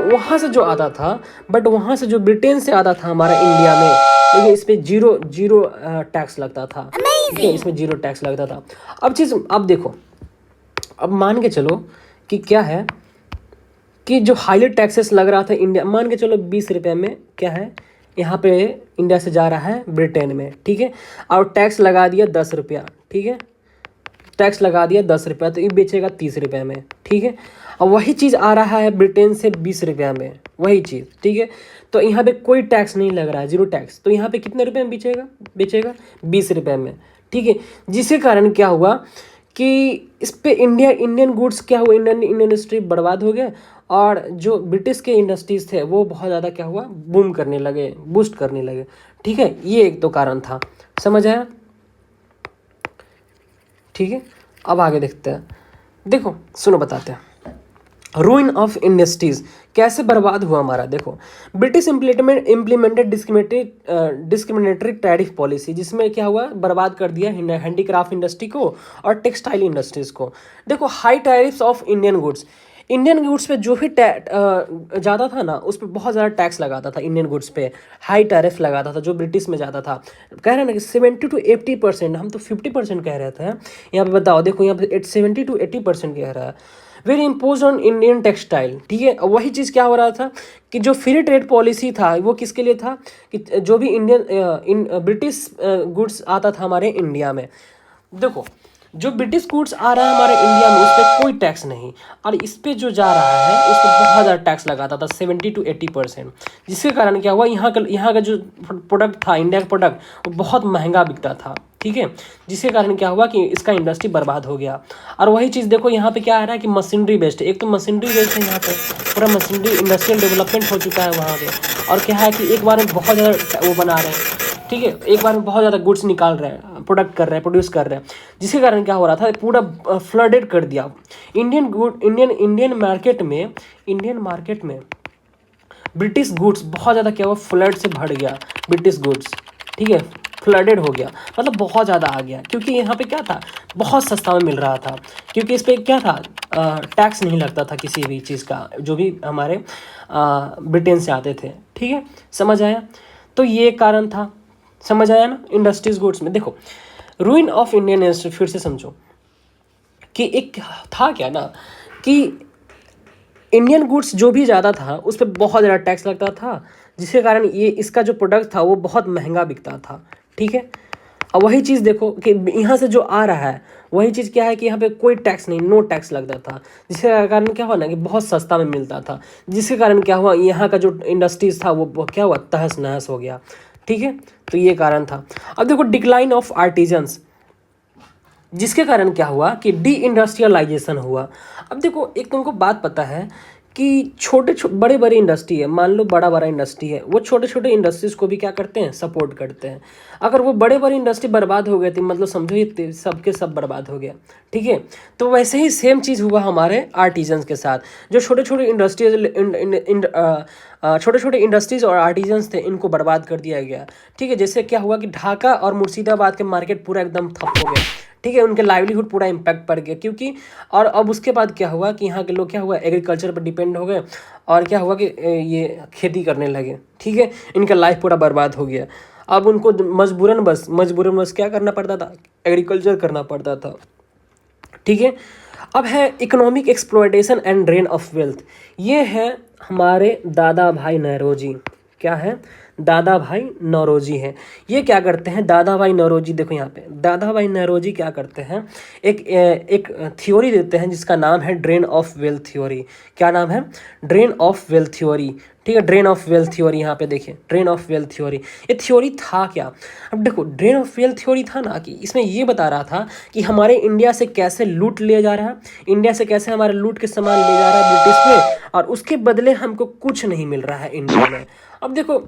वहाँ से जो आता था, बट वहाँ से जो ब्रिटेन से आता था हमारा इंडिया में, लेकिन इस पर जीरो टैक्स लगता था, ठीक है, इसमें जीरो टैक्स लगता था। अब देखो अब मान के चलो कि क्या है कि जो हाईली टैक्सेस लग रहा था इंडिया, मान के चलो 20 रुपये में क्या है यहाँ पे इंडिया से जा रहा है ब्रिटेन में, ठीक है, और टैक्स लगा दिया 10 रुपया, ठीक है, टैक्स लगा दिया 10 रुपया, तो ये बेचेगा 30 रुपये में, ठीक है। और वही चीज़ आ रहा है ब्रिटेन से 20 रुपया में, वही चीज़, ठीक है। तो यहाँ पे कोई टैक्स नहीं लग रहा है, जीरो टैक्स, तो यहाँ पे कितने रुपये में बेचेगा 20 रुपये में, ठीक है। जिसके कारण क्या हुआ कि इस पे इंडियन गुड्स क्या हुआ, इंडियन इंडस्ट्री बर्बाद हो गया, और जो ब्रिटिश के इंडस्ट्रीज थे वो बहुत ज़्यादा क्या हुआ बूम करने लगे, बूस्ट करने लगे, ठीक है। ये एक तो कारण था, समझ आया, ठीक है। अब आगे देखते हैं। देखो सुनो बताते हैं रूइन ऑफ इंडस्ट्रीज कैसे बर्बाद हुआ हमारा। देखो British implemented discriminatory tariff policy, जिसमें क्या हुआ बर्बाद कर दिया हैंडीक्राफ्ट इंडस्ट्री को और टेक्सटाइल इंडस्ट्रीज को। देखो high tariffs of Indian goods पे जो भी ज़्यादा था ना उस पर बहुत ज़्यादा टैक्स लगाता था, इंडियन गुड्स पे हाई टैरिफ लगाता था जो ब्रिटिश में ज़्यादा था। कह रहे हैं ना कि 70 to 80%, हम तो 50% कह रहे थे, यहाँ पे बताओ, देखो यहाँ पे 70 to 80% कह रहा है, very impose on Indian textile, ठीक है। वही चीज़ क्या हो रहा था कि जो फ्री ट्रेड पॉलिसी था वो किसके लिए था कि जो भी ब्रिटिश गुड्स आता था हमारे इंडिया में, देखो जो ब्रिटिश गुड्स आ रहा है हमारे इंडिया में उस पर कोई टैक्स नहीं, और इस पर जो जा रहा है उस पर बहुत ज़्यादा टैक्स लगाता था 70 to 80%। जिसके कारण क्या हुआ यहाँ का जो प्रोडक्ट था, इंडिया का प्रोडक्ट, वो बहुत महंगा बिकता था, ठीक है। जिसके कारण क्या हुआ कि इसका इंडस्ट्री बर्बाद हो गया। और वही चीज़ देखो यहाँ पे क्या आ रहा है कि मशीनरी बेस्ड, एक तो मशीनरी बेस्ड है, यहाँ पे पूरा मशीनरी इंडस्ट्रियल डेवलपमेंट हो चुका है वहाँ पे, और क्या है कि एक बार में बहुत ज़्यादा वो बना रहे हैं, ठीक है, एक बार में बहुत ज़्यादा गुड्स निकाल रहे हैं, प्रोडक्ट कर रहे हैं, प्रोड्यूस कर रहे हैं, जिसके कारण क्या हो रहा था, पूरा फ्लडेड कर दिया इंडियन मार्केट में ब्रिटिश गुड्स बहुत ज़्यादा क्या हुआ, फ्लड से भर गया ब्रिटिश गुड्स। ठीक है, फ्लडेड हो गया, मतलब बहुत ज़्यादा आ गया, क्योंकि यहाँ पे क्या था, बहुत सस्ता में मिल रहा था, क्योंकि इस पर क्या था, टैक्स नहीं लगता था किसी भी चीज़ का, जो भी हमारे ब्रिटेन से आते थे। ठीक है, समझ आया? तो ये कारण था, समझ आया ना? इंडस्ट्रीज गुड्स में देखो, रूइन ऑफ इंडियन इंडस्ट्री, फिर से समझो कि एक था क्या ना, कि इंडियन गुड्स जो भी ज़्यादा था उस पर बहुत ज़्यादा टैक्स लगता था, जिसके कारण ये इसका जो प्रोडक्ट था वो बहुत महंगा बिकता था। ठीक है, अब वही चीज़ देखो कि यहाँ से जो आ रहा है वही चीज़ क्या है कि यहाँ पे कोई टैक्स नहीं, नो टैक्स लगता था, जिसके कारण क्या हुआ ना कि बहुत सस्ता में मिलता था, जिसके कारण क्या हुआ, यहाँ का जो इंडस्ट्रीज था वो क्या हुआ, तहस नहस हो गया। ठीक है, तो ये कारण था। अब देखो डिक्लाइन ऑफ आर्टिजन्स, जिसके कारण क्या हुआ कि डी इंडस्ट्रियलाइजेशन हुआ। अब देखो एक तुमको बात पता है कि बड़े बड़े इंडस्ट्री है, मान लो बड़ा इंडस्ट्री है, वो छोटे छोटे इंडस्ट्रीज़ को भी क्या करते हैं, सपोर्ट करते हैं। अगर वो बड़े बड़े इंडस्ट्री बर्बाद हो गए थे, मतलब समझो ये सबके सब बर्बाद हो गया। ठीक है, तो वैसे ही सेम चीज़ हुआ हमारे आर्टिजन्स के साथ, जो छोटे छोटे इंडस्ट्रीज़ और आर्टिजन्स थे, इनको बर्बाद कर दिया गया। ठीक है, जैसे क्या हुआ कि ढाका और मुर्शिदाबाद के मार्केट पूरा एकदम ठप हो गया। ठीक है, उनके लाइवलीहुड पूरा इम्पैक्ट पड़ गया, क्योंकि और अब उसके बाद क्या हुआ कि यहाँ के लोग क्या हुआ, एग्रीकल्चर पर डिपेंड हो गए, और क्या हुआ कि ये खेती करने लगे। ठीक है, इनका लाइफ पूरा बर्बाद हो गया। अब उनको मजबूरन बस क्या करना पड़ता था, एग्रीकल्चर करना पड़ता था। ठीक है, अब है economic exploitation and drain of wealth. ये है हमारे दादा भाई नौरोजी। क्या है, दादा भाई नौरोजी हैं। ये क्या करते हैं, दादा भाई नौरोजी, देखो यहाँ पे दादा भाई नौरोजी क्या करते हैं, एक थ्योरी देते हैं जिसका नाम है ड्रेन ऑफ वेल्थ थ्योरी। क्या नाम है, ड्रेन ऑफ वेल्थ थ्योरी। ठीक है, ड्रेन ऑफ वेल्थ थ्योरी, यहाँ पे देखिए ड्रेन ऑफ वेल्थ थ्योरी। ये थ्योरी था क्या, अब देखो ड्रेन ऑफ वेल्थ थ्योरी था ना कि इसमें ये बता रहा था कि हमारे इंडिया से कैसे लूट लिया जा रहा है, इंडिया से कैसे हमारे लूट के सामान ले जा रहा है ब्रिटिश में, और उसके बदले हमको कुछ नहीं मिल रहा है इंडिया में। अब देखो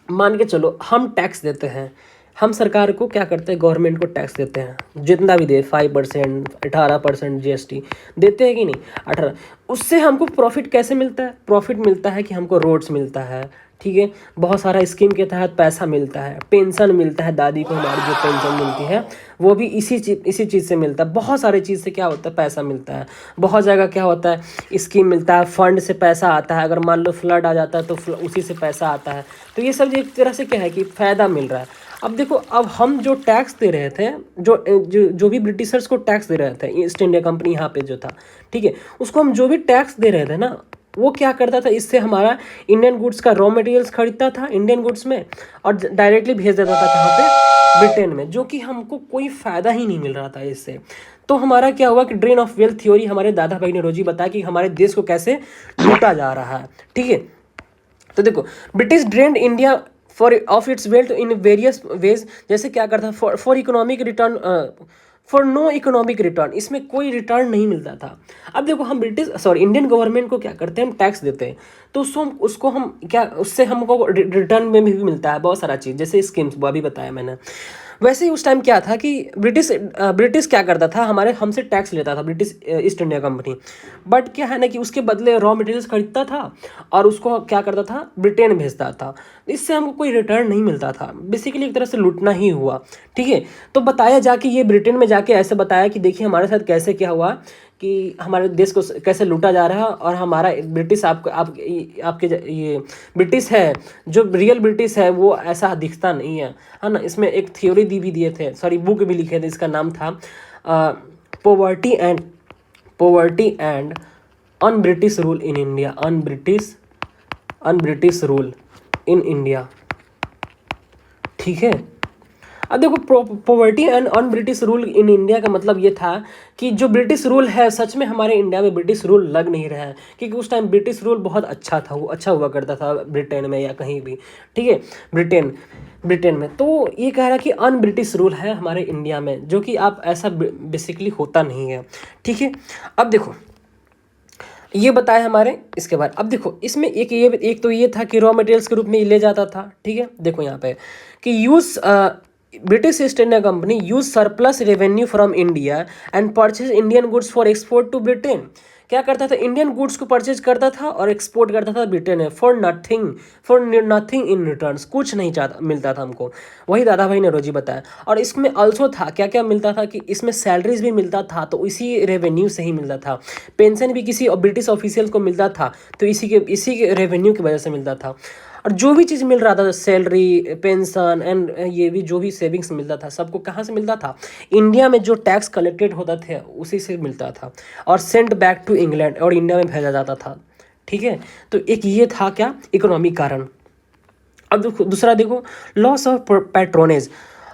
मान के चलो हम टैक्स देते हैं, हम सरकार को क्या करते हैं, गवर्नमेंट को टैक्स देते हैं, जितना भी दे 5%, 18% GST देते हैं कि नहीं, 18। उससे हमको प्रॉफिट कैसे मिलता है, प्रॉफिट मिलता है कि हमको रोड्स मिलता है। ठीक है, बहुत सारा स्कीम के तहत पैसा मिलता है, पेंशन मिलता है, दादी को हमारी जो पेंशन मिलती है वो भी इसी चीज़ से मिलता है। बहुत सारे चीज़ से क्या होता है, पैसा मिलता है। बहुत जगह क्या होता है, स्कीम मिलता है, फंड से पैसा आता है, अगर मान लो फ्लड आ जाता है तो उसी से पैसा आता है। तो ये सब एक तरह से क्या है कि फ़ायदा मिल रहा है। अब देखो, अब हम जो टैक्स दे रहे थे, जो भी ब्रिटिशर्स को टैक्स दे रहे थे, ईस्ट इंडिया कंपनी यहाँ पे जो था, ठीक है, उसको हम जो भी टैक्स दे रहे थे ना, वो क्या करता था, इससे हमारा इंडियन गुड्स का रॉ मटेरियल्स खरीदता था इंडियन गुड्स में, और डायरेक्टली भेज देता था कहाँ पे, ब्रिटेन में, जो कि हमको कोई फ़ायदा ही नहीं मिल रहा था इससे। तो हमारा क्या हुआ कि ड्रेन ऑफ वेल्थ थ्योरी, हमारे दादा भाई ने रोजी बताया कि हमारे देश को कैसे लूटा जा रहा है। ठीक है, तो देखो British drained India of its wealth in various ways. जैसे क्या करता, for economic return, for no economic return, इसमें कोई रिटर्न नहीं मिलता था। अब देखो हम इंडियन गवर्नमेंट को क्या करते हैं, हम टैक्स देते हैं, तो उसको हम क्या, उससे हमको रिटर्न में भी मिलता है बहुत सारा चीज़, जैसे स्कीम्स वो अभी बताया मैंने। वैसे ही उस टाइम क्या था कि ब्रिटिश क्या करता था, हमसे टैक्स लेता था, British East India company. But क्या है ना कि उसके बदले रॉ मटेरियल्स खरीदता था और उसको क्या करता था, ब्रिटेन भेजता था। इससे हमको कोई रिटर्न नहीं मिलता था, बेसिकली एक तरह से लूटना ही हुआ। ठीक है, तो बताया जाके ये ब्रिटेन में जाके ऐसे बताया कि देखिए हमारे साथ कैसे क्या हुआ, कि हमारे देश को कैसे लूटा जा रहा है, और हमारा ब्रिटिश आपके ये ब्रिटिश है, जो रियल ब्रिटिश है वो ऐसा दिखता नहीं है ना। इसमें एक थ्योरी भी दिए थे, सॉरी बुक भी लिखे थे, इसका नाम था poverty and un British rule in India, un British rule in India. ठीक है, अब देखो poverty and un British rule in India का मतलब ये था कि जो ब्रिटिश रूल है, सच में हमारे इंडिया में ब्रिटिश रूल लग नहीं रहा है, क्योंकि उस टाइम ब्रिटिश रूल बहुत अच्छा था, वो अच्छा हुआ करता था ब्रिटेन में या कहीं भी। ठीक है, ब्रिटेन में तो ये कह रहा है कि अन ब्रिटिश रूल है हमारे इंडिया में, जो कि आप ऐसा बेसिकली होता नहीं है। ठीक है, अब देखो ये बताया हमारे। इसके बाद अब देखो इसमें एक तो ये था कि रॉ मटेरियल्स के रूप में ले जाता था, ठीक है। देखो यहाँ पे कि use British East India Company use surplus revenue from India and purchase Indian goods for export to Britain. क्या करता था, इंडियन गुड्स को परचेज करता था और एक्सपोर्ट करता था ब्रिटेन में फॉर नथिंग इन रिटर्न, कुछ नहीं चाहता मिलता था हमको। वही दादा भाई ने रोजी बताया। और इसमें ऑल्सो था क्या क्या मिलता था कि इसमें सैलरीज भी मिलता था तो इसी रेवेन्यू से ही मिलता था। पेंशन भी किसी ब्रिटिश ऑफिशियल को मिलता था तो इसी के रेवेन्यू की वजह से मिलता था। और जो भी चीज़ मिल रहा था, सैलरी, पेंशन एंड ये भी जो भी सेविंग्स मिलता था, सबको कहाँ से मिलता था, इंडिया में जो टैक्स कलेक्टेड होता था उसी से मिलता था और सेंट बैक टू इंग्लैंड और इंडिया में भेजा जाता था, ठीक है। तो एक ये था क्या, इकोनॉमिक कारण। अब देखो दूसरा, देखो लॉस ऑफ पैट्रोनेज।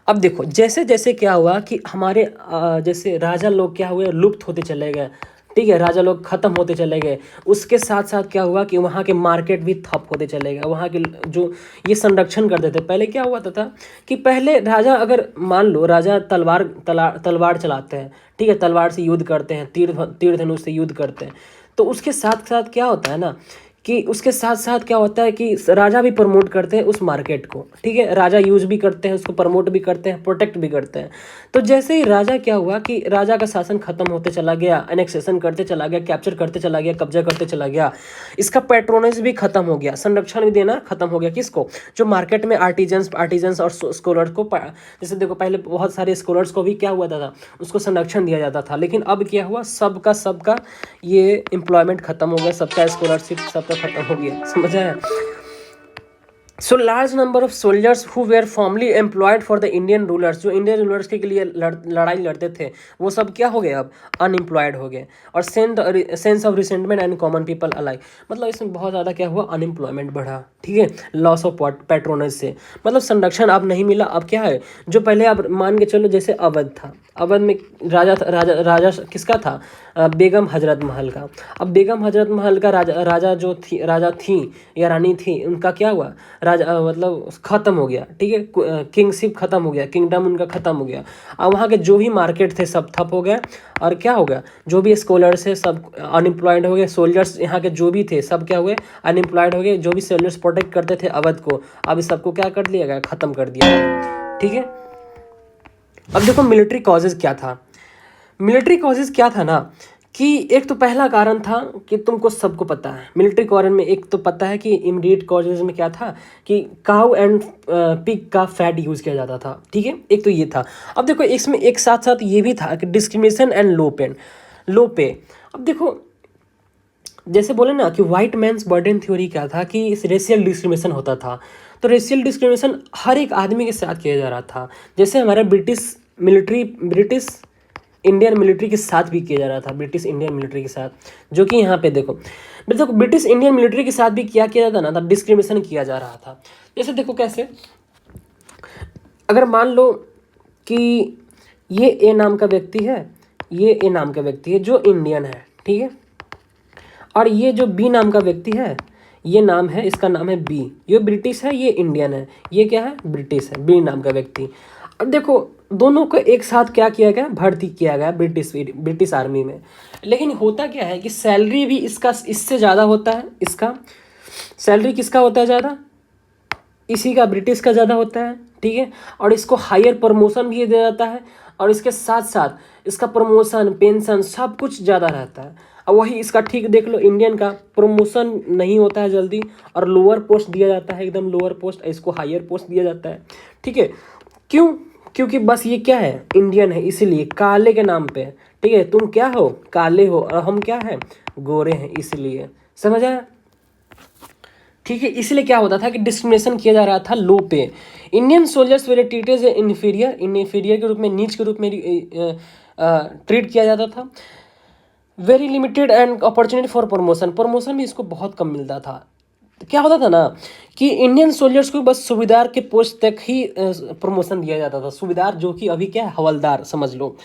अब देखो जैसे जैसे क्या हुआ कि हमारे जैसे राजा लोग क्या हुए, लुप्त होते चले गए, ठीक है, राजा लोग खत्म होते चले गए। उसके साथ साथ क्या हुआ कि वहाँ के मार्केट भी ठप होते चले गए। वहाँ के जो ये संरक्षण करते थे, पहले क्या हुआ था कि पहले राजा, अगर मान लो राजा तलवार चलाते हैं, ठीक है, तलवार से युद्ध करते हैं, तीर धनुष से युद्ध करते हैं, तो उसके साथ साथ क्या होता है ना कि उसके साथ साथ क्या होता है कि राजा भी प्रमोट करते हैं उस मार्केट को, ठीक है, राजा यूज भी करते हैं उसको, प्रमोट भी करते हैं, प्रोटेक्ट भी करते हैं। तो जैसे ही राजा क्या हुआ कि राजा का शासन खत्म होते चला गया, एनेक्सेशन करते चला गया, कैप्चर करते चला गया, कब्जा करते चला गया, इसका पैट्रोनेज भी खत्म हो गया, संरक्षण भी देना खत्म हो गया। किसको, जो मार्केट में आर्टिजन्स और स्कॉलर को, जैसे देखो पहले बहुत सारे स्कॉलर्स को भी क्या हुआ था, उसको संरक्षण दिया जाता था, लेकिन अब क्या हुआ, सबका ये एम्प्लॉयमेंट खत्म हो गया, सबका स्कॉलरशिप सबका खत्म हो गया, समझ आया। So large number of soldiers who were formerly employed for the Indian rulers, जो इंडियन रूलर्स के लिए लड़ाई लड़ते थे, वो सब क्या हो गए, अब अनएम्प्लॉयड हो गए। और sense of resentment and common people alike, मतलब इसमें बहुत ज़्यादा क्या हुआ, अनएम्प्लॉयमेंट बढ़ा, ठीक है, लॉस ऑफ पैट्रोनेज से, मतलब संरक्षण अब नहीं मिला। अब क्या है, जो पहले आप मान के चलो जैसे अवध था, अवध में राजा किसका था, बेगम हजरत महल का। अब बेगम हजरत महल का राजा थी या रानी थी, उनका क्या हुआ, राजा मतलब खत्म हो गया, ठीक है, किंगशिप खत्म हो गया, किंगडम उनका खत्म हो गया। अब वहाँ के जो भी मार्केट थे सब ठप हो गए और क्या हो गया, जो भी स्कॉलर्स है सब अनएम्प्लॉयड हो गए, सोल्जर्स यहाँ के जो भी थे सब क्या हुए, अनएम्प्लॉयड हो गए। जो भी सोल्जर्स प्रोटेक्ट करते थे अवध को, अब इस सबको क्या कर दिया गया, खत्म कर दिया गया, ठीक है। अब देखो मिलिट्री कॉजेज क्या था, मिलिट्री कॉजेज क्या था ना कि एक तो पहला कारण था कि तुमको सबको पता है मिलिट्री कॉरेन में, एक तो पता है कि इमीडिएट कॉजेज में क्या था कि काउ एंड पिग का फैट यूज़ किया जाता था, ठीक है, एक तो ये था। अब देखो इसमें एक साथ साथ ये भी था कि डिस्क्रिमिनेशन एंड लो पे। अब देखो जैसे बोले ना कि वाइट मैंस बर्डन थ्योरी क्या था कि रेशियल डिस्क्रिमिनेशन होता था, तो रेशियल डिस्क्रिमिनेशन हर एक आदमी के साथ किया जा रहा था। जैसे हमारा ब्रिटिश इंडियन मिलिट्री के साथ भी किया जा रहा था, ब्रिटिश इंडियन मिलिट्री के साथ, जो कि यहाँ पे देखो ब्रिटिश इंडियन मिलिट्री के साथ भी क्या किया जाता ना था, डिस्क्रिमिनेशन किया जा रहा था। जैसे देखो कैसे, अगर मान लो कि ये ए नाम का व्यक्ति है, ये ए नाम का व्यक्ति है जो इंडियन है, ठीक है, और ये जो बी नाम का व्यक्ति है, ये नाम है, इसका नाम है बी, ये ब्रिटिश है, ये इंडियन है, ये क्या है, ब्रिटिश है, बी नाम का व्यक्ति। अब देखो दोनों को एक साथ क्या किया गया, भर्ती किया गया ब्रिटिश आर्मी में। लेकिन होता क्या है कि सैलरी भी इससे ज़्यादा होता है, इसका सैलरी किसका होता है ज़्यादा, इसी का, ब्रिटिश का ज़्यादा होता है, ठीक है, और इसको हायर प्रमोशन भी दिया जाता है, और इसके साथ साथ इसका प्रमोशन, पेंशन सब कुछ ज़्यादा रहता है। अब वही इसका ठीक देख लो, इंडियन का प्रमोशन नहीं होता है जल्दी और लोअर पोस्ट दिया जाता है, एकदम लोअर पोस्ट, इसको हायर पोस्ट दिया जाता है, ठीक है। क्यों, क्योंकि बस ये क्या है, इंडियन है, इसीलिए काले के नाम पे, ठीक है, तुम क्या हो, काले हो, और हम क्या है, गोरे हैं, इसलिए, समझ आया, ठीक है। इसलिए क्या होता था कि डिस्क्रिमिनेशन किया जा रहा था low pay. Indian soldiers were treated inferior के रूप में, नीच के रूप में ट्रीट किया जाता था। Very limited and opportunity for promotion भी इसको बहुत कम मिलता था। क्या होता था ना कि इंडियन सोल्जर्स को बस सूबेदार के पोस्ट तक ही प्रमोशन दिया जाता था। सूबेदार जो कि अभी क्या है, हवलदार समझ लो,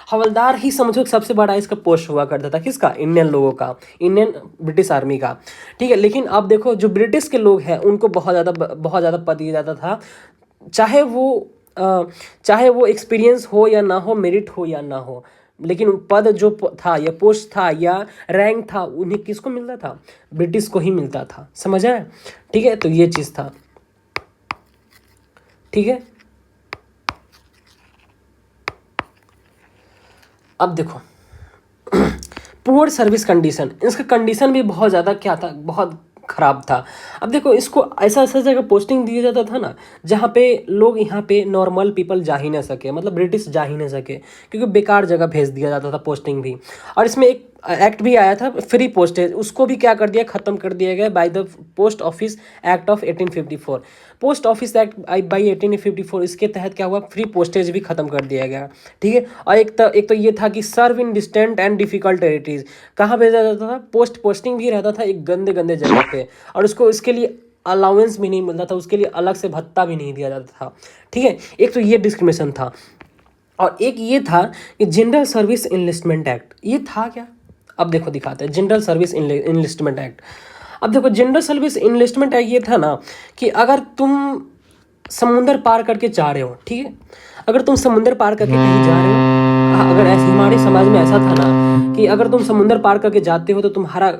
हवलदार ही समझो सबसे बड़ा इसका पोस्ट हुआ करता था, किसका, इंडियन लोगों का, इंडियन ब्रिटिश आर्मी का, ठीक है। लेकिन अब देखो जो ब्रिटिश के लोग हैं उनको बहुत ज़्यादा पद दिया जाता था, चाहे वो एक्सपीरियंस हो या ना हो, मेरिट हो या ना हो, लेकिन पद जो था या पोस्ट था या रैंक था उन्हें किसको मिलता था, ब्रिटिश को ही मिलता था। समझ आया? ठीक है, तो ये चीज़ था। ठीक है, अब देखो पुअर सर्विस कंडीशन, इसका कंडीशन भी बहुत ज़्यादा क्या था, बहुत ख़राब था। अब देखो इसको ऐसा ऐसा जगह पोस्टिंग दिया जाता था ना जहाँ पे लोग, यहाँ पे नॉर्मल पीपल जा ही ना सके, मतलब ब्रिटिश जा ही ना सके, क्योंकि बेकार जगह भेज दिया जाता था पोस्टिंग भी। और इसमें एक एक्ट भी आया था फ्री पोस्टेज, उसको भी क्या कर दिया, ख़त्म कर दिया गया by the post office act of 1854। Post office act by 1854, इसके तहत क्या हुआ, फ्री पोस्टेज भी खत्म कर दिया गया। ठीक है, और एक तो ये था कि सर्व इन डिस्टेंट एंड डिफिकल्ट टेरिटरीज, कहाँ भेजा जाता था, पोस्टिंग भी रहता था एक गंदे गंदे जगह पे, और उसको इसके लिए अलाउंस भी नहीं मिलता था, उसके लिए अलग से भत्ता भी नहीं दिया जाता था। ठीक है, एक तो ये डिस्क्रिमिनेशन था। और एक ये था कि जनरल सर्विस इनलिस्टमेंट एक्ट, ये था क्या, अब देखो दिखाते हैं जनरल सर्विस इनलिस्टमेंट एक्ट। अब देखो जनरल सर्विस इनलिस्टमेंट एक्ट ये था ना कि अगर तुम समुंदर पार करके जा रहे हो, ठीक है, अगर तुम समुंदर पार करके कहीं जा रहे हो, अगर ऐसे हमारे समाज में ऐसा था ना कि अगर तुम समुंदर पार करके जाते हो तो तुम्हारा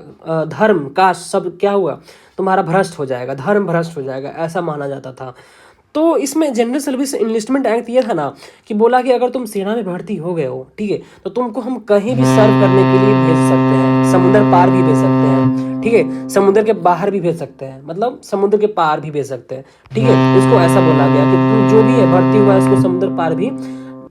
धर्म कास्ट सब क्या हुआ, तुम्हारा भ्रष्ट हो जाएगा, धर्म भ्रष्ट हो जाएगा, ऐसा माना जाता था। तो इसमें जनरल सर्विस इनलिस्टमेंट एक्ट ये था ना कि बोला कि अगर तुम सेना में भर्ती हो गए हो, ठीक है, तो तुमको हम कहीं भी सर्व करने के लिए भेज सकते हैं, समुद्र पार भी भेज सकते हैं, ठीक है, समुद्र के बाहर भी भेज सकते हैं, मतलब समुद्र के पार भी भेज सकते हैं। ठीक है, इसको ऐसा बोला गया कि तुम जो भी है भर्ती हुआ है इसको समुद्र पार भी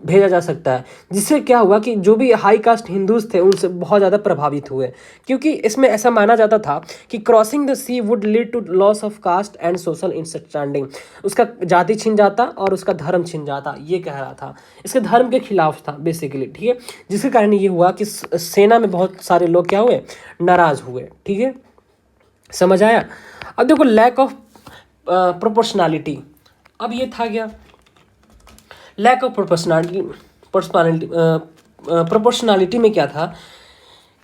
भेजा जा सकता है। जिससे क्या हुआ कि जो भी हाई कास्ट हिंदूज थे उनसे बहुत ज़्यादा प्रभावित हुए, क्योंकि इसमें ऐसा माना जाता था कि crossing the sea would lead to loss of caste and social understanding, उसका जाति छिन जाता और उसका धर्म छिन जाता, ये कह रहा था, इसके धर्म के खिलाफ था बेसिकली। ठीक है, जिसके कारण ये हुआ कि सेना में बहुत सारे लोग क्या हुए, नाराज हुए। ठीक है, समझ आया? अब देखो लैक ऑफ प्रोपोर्शनैलिटी, अब ये था क्या, लैक ऑफ प्रोपोर्शनैलिटी में क्या था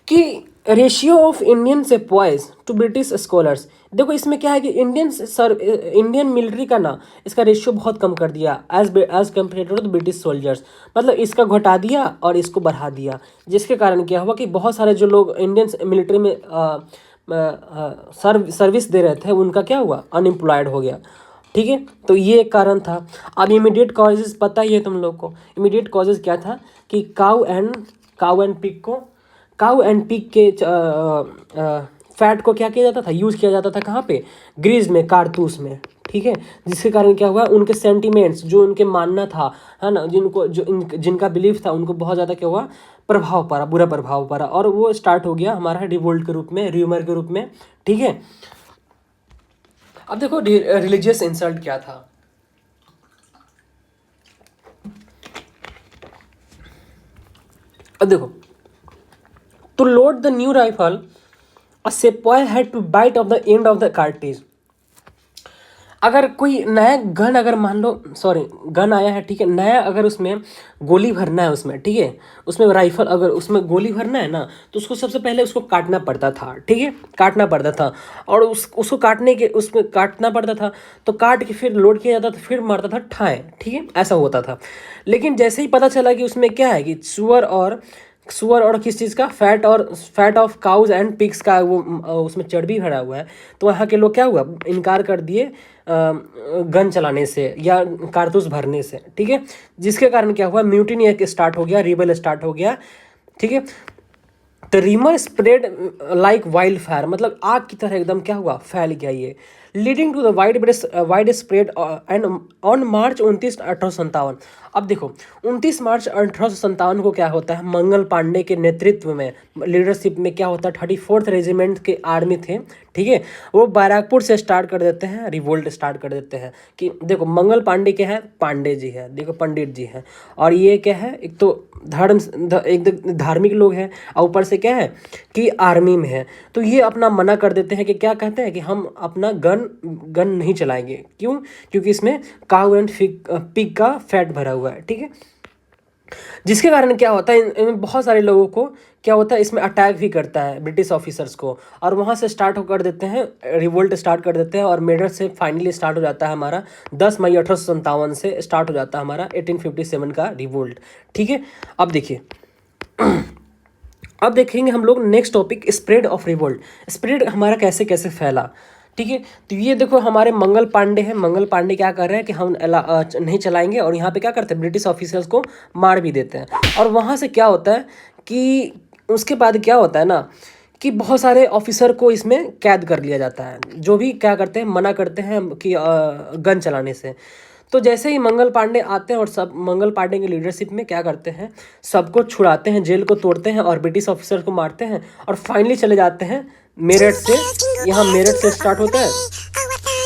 कि ratio of Indian sepoys to British scholars. देखो इसमें क्या है कि इंडियन मिलिट्री का ना इसका रेशियो बहुत कम कर दिया as compare to British soldiers, मतलब इसका घटा दिया और इसको बढ़ा दिया, जिसके कारण क्या हुआ कि बहुत सारे जो लोग इंडियन मिलिट्री में सर्विस दे रहे थे उनका क्या हुआ, अनएम्प्लॉयड हो गया। ठीक है, तो ये एक कारण था। अब इमीडिएट कॉजेज पता ही है तुम लोग को, इमीडिएट कॉजेज क्या था कि काउ एंड पिग के फैट को क्या किया जाता था, यूज़ किया जाता था कहाँ पे, ग्रीस में, कारतूस में। ठीक है, जिसके कारण क्या हुआ, उनके सेंटिमेंट्स जो उनके मानना था, है ना, जिनका बिलीफ था, उनको बहुत ज़्यादा क्या हुआ, प्रभाव पड़ा, बुरा प्रभाव पड़ा, और वो स्टार्ट हो गया हमारा रिवोल्ट के रूप में, र्यूमर के रूप में। ठीक है, अब देखो रिलीजियस इंसल्ट क्या था। अब देखो, to load the new rifle a sepoy had to bite off the end of the cartridge. अगर कोई नया गन, अगर मान लो गन आया है, ठीक है, नया अगर उसमें गोली भरना है उसमें, ठीक है, उसमें राइफल अगर उसमें गोली भरना है ना तो उसको सबसे पहले उसको काटना पड़ता था। ठीक है, काटना पड़ता था, और उसको काटने के उसमें काटना पड़ता था, तो काट के फिर लोड किया जाता था, फिर मारता था ठाए। ठीक है, ऐसा होता था। लेकिन जैसे ही पता चला कि उसमें क्या है कि सुअर और किस चीज़ का, fat of cows and pigs का वो उसमें चर्बी भरा हुआ है, तो वहाँ के लोग क्या हुआ, इनकार कर दिए गन चलाने से या कारतूस भरने से। ठीक है, जिसके कारण क्या हुआ, म्यूटिनी एक स्टार्ट हो गया, रिबल स्टार्ट हो गया। ठीक है, the reamer spread like wild fire, मतलब आग की तरह एकदम क्या हुआ, फैल गया ये, leading to the wide spread and on March 29, 1857। अब देखो 29 मार्च 1857 को क्या होता है, मंगल पांडे के नेतृत्व में, लीडरशिप में क्या होता है, 34th रेजिमेंट के आर्मी थे। ठीक है, वो बैराकपुर से स्टार्ट कर देते हैं, रिवोल्ट स्टार्ट कर देते हैं कि देखो मंगल पांडे क्या है, पांडे जी है, देखो पंडित जी हैं, और ये क्या है, एक तो एक धार्मिक लोग हैं, और ऊपर से क्या है कि आर्मी में है, तो ये अपना मना कर देते हैं कि क्या कहते हैं कि हम अपना गन नहीं चलाएंगे। क्यों? क्योंकि इसमें काऊ एंड पिग का फैट भरा हुआ है। ठीक है, जिसके कारण क्या होता है, इनमें बहुत सारे लोगों को क्या होता है, इसमें अटैक भी करता है ब्रिटिश ऑफिसर्स को, और वहाँ से स्टार्ट कर देते हैं, रिवोल्ट स्टार्ट कर देते हैं, और मेरठ से फाइनली स्टार्ट हो जाता है हमारा 10 मई 1857 से स्टार्ट हो जाता है हमारा 1857 का रिवोल्ट। ठीक है, अब देखिए अब देखेंगे हम लोग next topic, spread of revolt. Spread हमारा कैसे कैसे फैला, ठीक है। तो ये देखो हमारे मंगल पांडे हैं। मंगल पांडे क्या कर रहे हैं कि हम नहीं चलाएंगे, और यहाँ पे क्या करते हैं, ब्रिटिश ऑफिसर्स को मार भी देते हैं। और वहाँ से क्या होता है कि उसके बाद क्या होता है ना कि बहुत सारे ऑफिसर को इसमें कैद कर लिया जाता है, जो भी क्या करते हैं, मना करते हैं कि गन चलाने से। तो जैसे ही मंगल पांडे आते हैं और सब मंगल पांडे की लीडरशिप में क्या करते हैं, सबको छुड़ाते हैं, जेल को तोड़ते हैं और ब्रिटिश ऑफिसर को मारते हैं, और फाइनली चले जाते हैं मेरठ से। यहाँ मेरठ से स्टार्ट होता है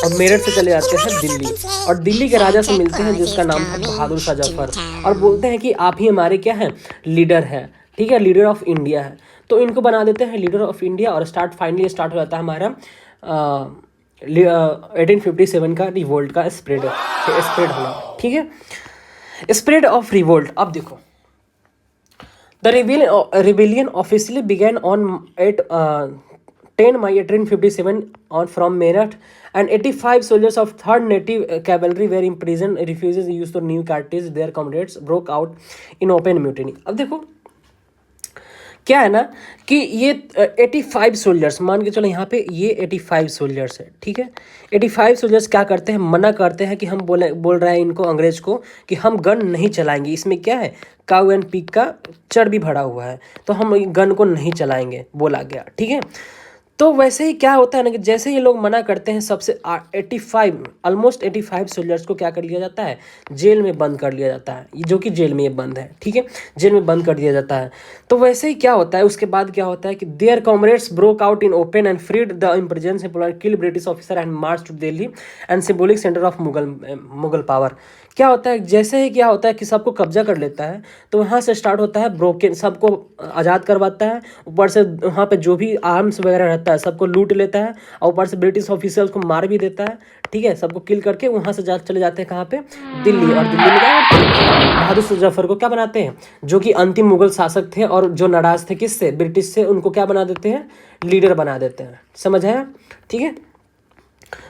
और मेरठ से चले जाते हैं दिल्ली, और दिल्ली के राजा से मिलते हैं जिसका नाम था बहादुर शाह जफर, और बोलते हैं कि आप ही हमारे क्या हैं, लीडर है, ठीक है, लीडर ऑफ इंडिया है। तो इनको बना देते हैं लीडर ऑफ इंडिया, और फाइनली स्टार्ट हो जाता है हमारा 1857 का रिवोल्ट का स्प्रेड होना, ठीक है। स्प्रेड ऑफ रिवोल्ट, अब देखो the rebellion officially begin on 10 May 1857 on from Meerut, and 85 soldiers of 3rd Native Cavalry were imprisoned, refuses use of new cartridge, their comrades broke out in open mutiny। अब देखो क्या है ना कि ये 85 सोल्जर्स, मान के चलो यहाँ पे ये 85 सोल्जर्स है, ठीक है। 85 सोल्जर्स क्या करते हैं, मना करते हैं कि हम बोल रहे हैं इनको, अंग्रेज को, कि हम गन नहीं चलाएंगे, इसमें क्या है, काऊ एंड पिग का चर्बी भरा हुआ है, तो हम गन को नहीं चलाएंगे, बोला गया, ठीक है। तो वैसे ही क्या होता है ना कि जैसे ये लोग मना करते हैं, सबसे 85 ऑलमोस्ट 85 सोल्जर्स को क्या कर लिया जाता है, जेल में बंद कर लिया जाता है, जो कि जेल में ये बंद है, ठीक है, जेल में बंद कर दिया जाता है। तो वैसे ही क्या होता है, उसके बाद क्या होता है कि their comrades broke out in open and freed the imprisoned employer, kill British officer and march to Delhi and symbolic centre of Mughal power. क्या होता है, जैसे ही क्या होता है कि सबको कब्जा कर लेता है, तो वहाँ से स्टार्ट होता है ब्रोकन, सबको आज़ाद करवाता है, ऊपर से वहाँ पे जो भी आर्म्स वगैरह रहता है सबको लूट लेता है, और ऊपर से ब्रिटिश ऑफिसर्स को मार भी देता है, ठीक है, सबको किल करके वहाँ से चले जाते हैं कहाँ पे, दिल्ली। और दिल्ली में क्या करते हैं, बहादुर जफर को क्या बनाते हैं, जो कि अंतिम मुगल शासक थे और जो नाराज थे किससे, ब्रिटिश से, उनको क्या बना देते हैं, लीडर बना देते हैं, समझ आया, ठीक है।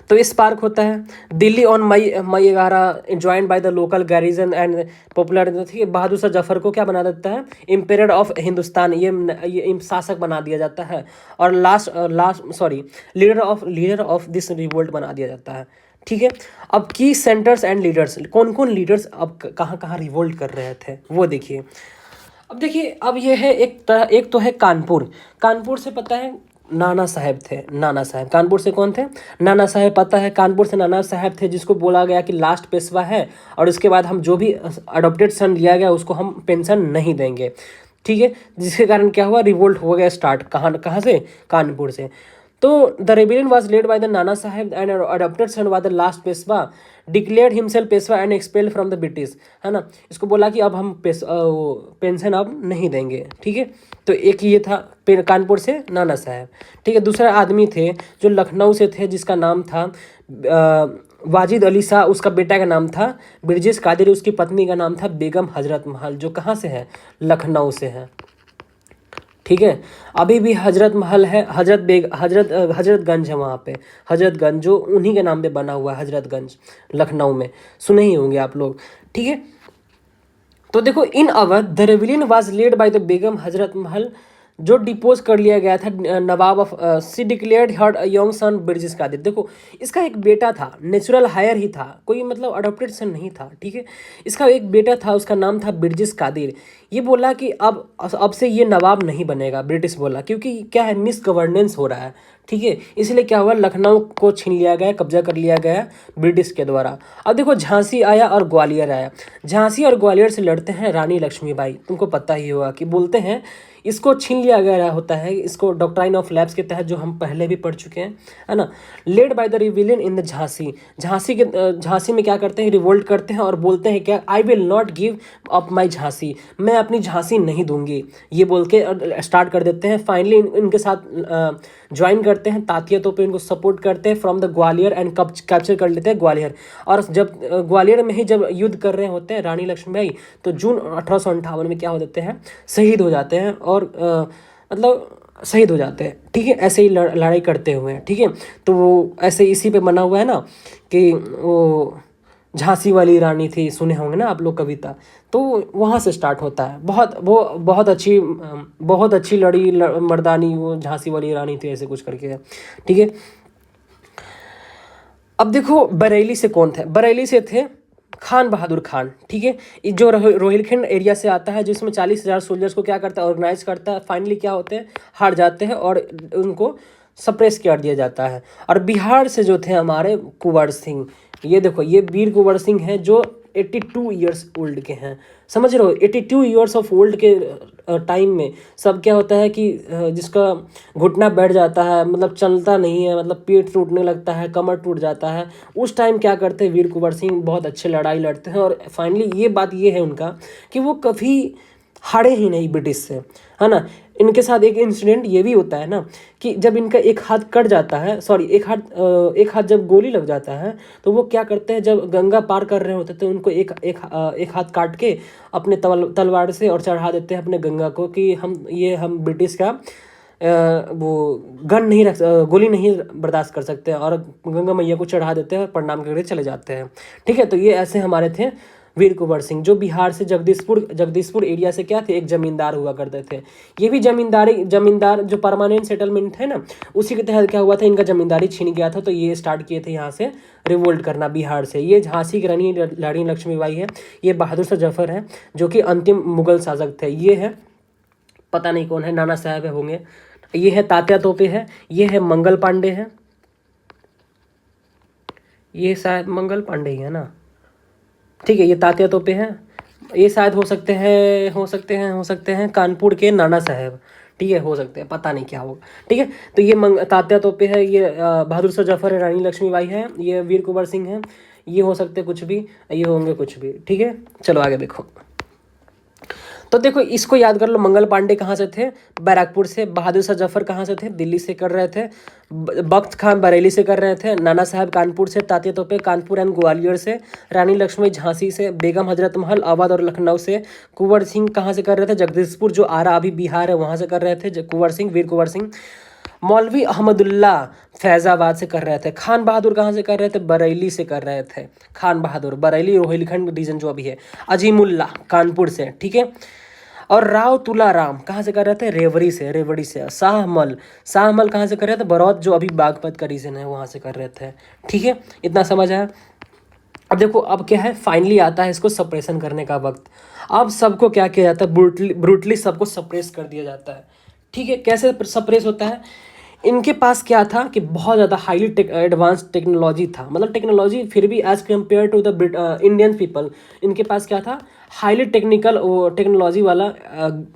तो इस पार्क होता है Delhi on May 11 joined by the local garrison and popular, ठीक है। बहादुर शाह जफर को क्या बना देता है, इम्पेरर ऑफ हिंदुस्तान, ये शासक बना दिया जाता है, और लीडर ऑफ दिस रिवोल्ट बना दिया जाता है, ठीक है। अब की सेंटर्स एंड लीडर्स, कौन कौन लीडर्स अब कहाँ कहाँ रिवोल्ट कर रहे थे वो देखिए। अब देखिए, अब ये है एक तो है कानपुर से पता है नाना साहब थे, नाना साहब कानपुर से कौन थे, नाना साहब, पता है कानपुर से नाना साहब थे, जिसको बोला गया कि लास्ट पेशवा है, और इसके बाद हम जो भी अडॉप्टेड सन लिया गया उसको हम पेंशन नहीं देंगे, ठीक है। जिसके कारण क्या हुआ, रिवोल्ट हो गया स्टार्ट, कहाँ से, कानपुर से। तो the rebellion was led by the Nana Sahib and adopted son by the last Peshwa, declared himself Peshwa and expelled from the British, है ना। इसको बोला कि अब हम पेंशन अब नहीं देंगे, ठीक है। तो एक ये था कानपुर से नाना साहब, ठीक है। दूसरा आदमी थे जो लखनऊ से थे, जिसका नाम था वाजिद अली शाह, उसका बेटा का नाम था बिरजेश कादिर, उसकी पत्नी का नाम था बेगम हजरत महल, जो कहाँ से है, लखनऊ से है, ठीक है। अभी भी हजरत महल है, हजरतगंज है वहाँ पे, हजरतगंज जो उन्हीं के नाम पे बना हुआ है, हजरतगंज लखनऊ में, सुने ही होंगे आप लोग, ठीक है। तो देखो, in Awadh the rebellion was led by the Begum Hazrat Mahal, जो डिपोज कर लिया गया था Nawab of, she declared her young son Birjis Qadir. देखो, इसका एक बेटा था, नेचुरल हायर ही था, कोई मतलब अडॉप्टेड सन नहीं था, ठीक है। इसका एक बेटा था, उसका नाम था ब्रिजेश कादिर। ये बोला कि अब से ये नवाब नहीं बनेगा, ब्रिटिश बोला, क्योंकि क्या है, मिस गवर्नेंस हो रहा है, ठीक है। इसलिए क्या हुआ, लखनऊ को छीन लिया गया, कब्जा कर लिया गया ब्रिटिश के द्वारा। अब देखो, झांसी आया और ग्वालियर आया। झांसी और ग्वालियर से लड़ते हैं रानी लक्ष्मीबाई, तुमको पता ही होगा कि बोलते हैं इसको छीन लिया गया होता है, इसको डॉक्ट्राइन ऑफ लैप्स के तहत, जो हम पहले भी पढ़ चुके हैं, है ना। Lead by the rebellion in the Jhansi में क्या करते हैं, रिवोल्ट करते हैं और बोलते हैं क्या, I will not give up my Jhansi, मैं अपनी झांसी नहीं दूंगी, ये बोल के स्टार्ट कर देते हैं। फाइनली इनके साथ ज्वाइन करते हैं, तातिया तो पे इनको सपोर्ट करते हैं from the Gwalior and capture कर लेते हैं ग्वालियर। और जब ग्वालियर में ही जब युद्ध कर रहे होते हैं रानी लक्ष्मीबाई, तो जून 1858 में क्या हो जाते हैं, शहीद हो जाते हैं, और मतलब शहीद हो जाते हैं, ठीक है। ऐसे ही लड़ाई करते हुए, ठीक है। तो वो ऐसे इसी पे बना हुआ है ना कि वो झांसी वाली रानी थी, सुने होंगे ना आप लोग कविता, तो वहाँ से स्टार्ट होता है। बहुत अच्छी मर्दानी वो झांसी वाली रानी थी, ऐसे कुछ करके है, ठीक है। अब देखो बरेली से कौन थे, बरेली से थे खान बहादुर खान, ठीक है। ये जो रोहिलखंड एरिया से आता है, जिसमें 40,000 सोल्जर्स को क्या करता है, ऑर्गेनाइज करता है। फाइनली क्या होते हैं, हार जाते हैं और उनको सप्रेस कर दिया जाता है। और बिहार से जो थे हमारे कुंवर सिंह, ये देखो ये वीर कुंवर सिंह हैं जो 82 ईयर्स ओल्ड के हैं, समझ रहे हो। 82 ईयर्स ऑफ ओल्ड के टाइम में सब क्या होता है कि जिसका घुटना बैठ जाता है, मतलब चलता नहीं है, मतलब पेट टूटने लगता है, कमर टूट जाता है, उस टाइम क्या करते हैं, वीर कुंवर सिंह बहुत अच्छे लड़ाई लड़ते हैं। और फाइनली ये बात ये है उनका कि वो कभी हारे ही नहीं ब्रिटिश से, है ना। इनके साथ एक इंसिडेंट ये भी होता है ना कि जब इनका एक हाथ कट जाता है, सॉरी एक हाथ जब गोली लग जाता है, तो वो क्या करते हैं, जब गंगा पार कर रहे होते थे उनको एक हाथ काट के अपने तलवार से और चढ़ा देते हैं अपने गंगा को, कि हम ब्रिटिश का वो गन नहीं गोली नहीं बर्दाश्त कर सकते, और गंगा मैया को चढ़ा देते हैं और प्रणाम करके चले जाते हैं, ठीक है। तो ये ऐसे हमारे थे वीर कुंवर सिंह, जो बिहार से जगदीशपुर एरिया से क्या थे, एक जमींदार हुआ करते थे। ये भी जमींदार जो परमानेंट सेटलमेंट है ना, उसी के तहत क्या हुआ था, इनका जमींदारी छीन गया था, तो ये स्टार्ट किए थे यहाँ से रिवोल्ट करना बिहार से। ये झांसी की रानी लक्ष्मीबाई है, ये बहादुर शाह जफर है जो कि अंतिम मुगल शासक थे। ये है पता नहीं कौन है, नाना साहब है होंगे। ये है तात्या तोपे है, ये है मंगल पांडे है, ये शायद मंगल पांडे ही है ना, ठीक है। ये तात्या तोपे हैं, ये शायद हो सकते हैं कानपुर के नाना साहब, ठीक है, हो सकते हैं, पता नहीं क्या होगा, ठीक है। तो ये तात्या तोपे है, ये बहादुर शाह जफर है, रानी लक्ष्मीबाई है, ये वीर कुंवर सिंह है, ये हो सकते कुछ भी, ये होंगे कुछ भी, ठीक है। चलो आगे देखो। तो देखो इसको याद कर लो, मंगल पांडे कहाँ से थे, बैरकपुर से। बहादुर शाह जफर कहाँ से थे, दिल्ली से कर रहे थे। बख्त खान बरेली से कर रहे थे। नाना साहब कानपुर से। तात्या तोपे कानपुर एंड ग्वालियर से। रानी लक्ष्मी झांसी से। बेगम हजरत महल अवध और लखनऊ से। कुंवर सिंह कहाँ से कर रहे थे, जगदीशपुर जो आरा अभी बिहार है वहाँ से कर रहे थे कुंवर सिंह, वीर कुंवर सिंह। मौलवी अहमदुल्ला फैज़ाबाद से कर रहे थे। खान बहादुर कहाँ से कर रहे थे, बरेली से कर रहे थे। खान बहादुर बरेली रोहिलखंड रीजन जो अभी है। अजीमुल्ला कानपुर से, ठीक है। और राव तुलाराम कहाँ से कर रहे थे, रेवड़ी से। शाहमल कहाँ से कर रहे थे, बरौत जो अभी बागपत का रीजन है वहाँ से कर रहे थे, ठीक है। इतना समझ आया। अब देखो अब क्या है, फाइनली आता है इसको सप्रेशन करने का वक्त। अब सबको क्या किया जाता है, ब्रूटली सबको सप्रेस कर दिया जाता है, ठीक है। कैसे सप्रेस होता है, इनके पास क्या था कि बहुत ज़्यादा हाईली एडवांस टेक्नोलॉजी था, मतलब टेक्नोलॉजी फिर भी as compare to the Indian people, इनके पास क्या था, हाईली टेक्निकल टेक्नोलॉजी वाला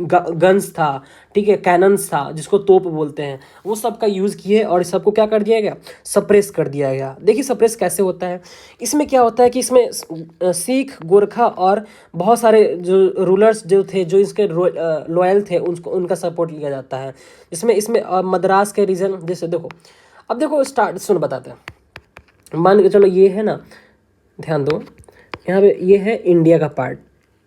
गन्स था, ठीक है, कैनन्स था, जिसको तोप बोलते हैं, वो सब का यूज़ किए और सबको क्या कर दिया गया, सप्रेस कर दिया गया। देखिए सप्रेस कैसे होता है, इसमें क्या होता है कि इसमें सिख, गोरखा और बहुत सारे जो रूलर्स जो थे, जो इसके लॉयल थे, उनका सपोर्ट लिया जाता है। इसमें मद्रास के रीजन, जैसे देखो, अब देखो स्टार्ट सुन बताते हैं। मान के चलो ये है ना, ध्यान दो, यहाँ पे ये है इंडिया का पार्ट,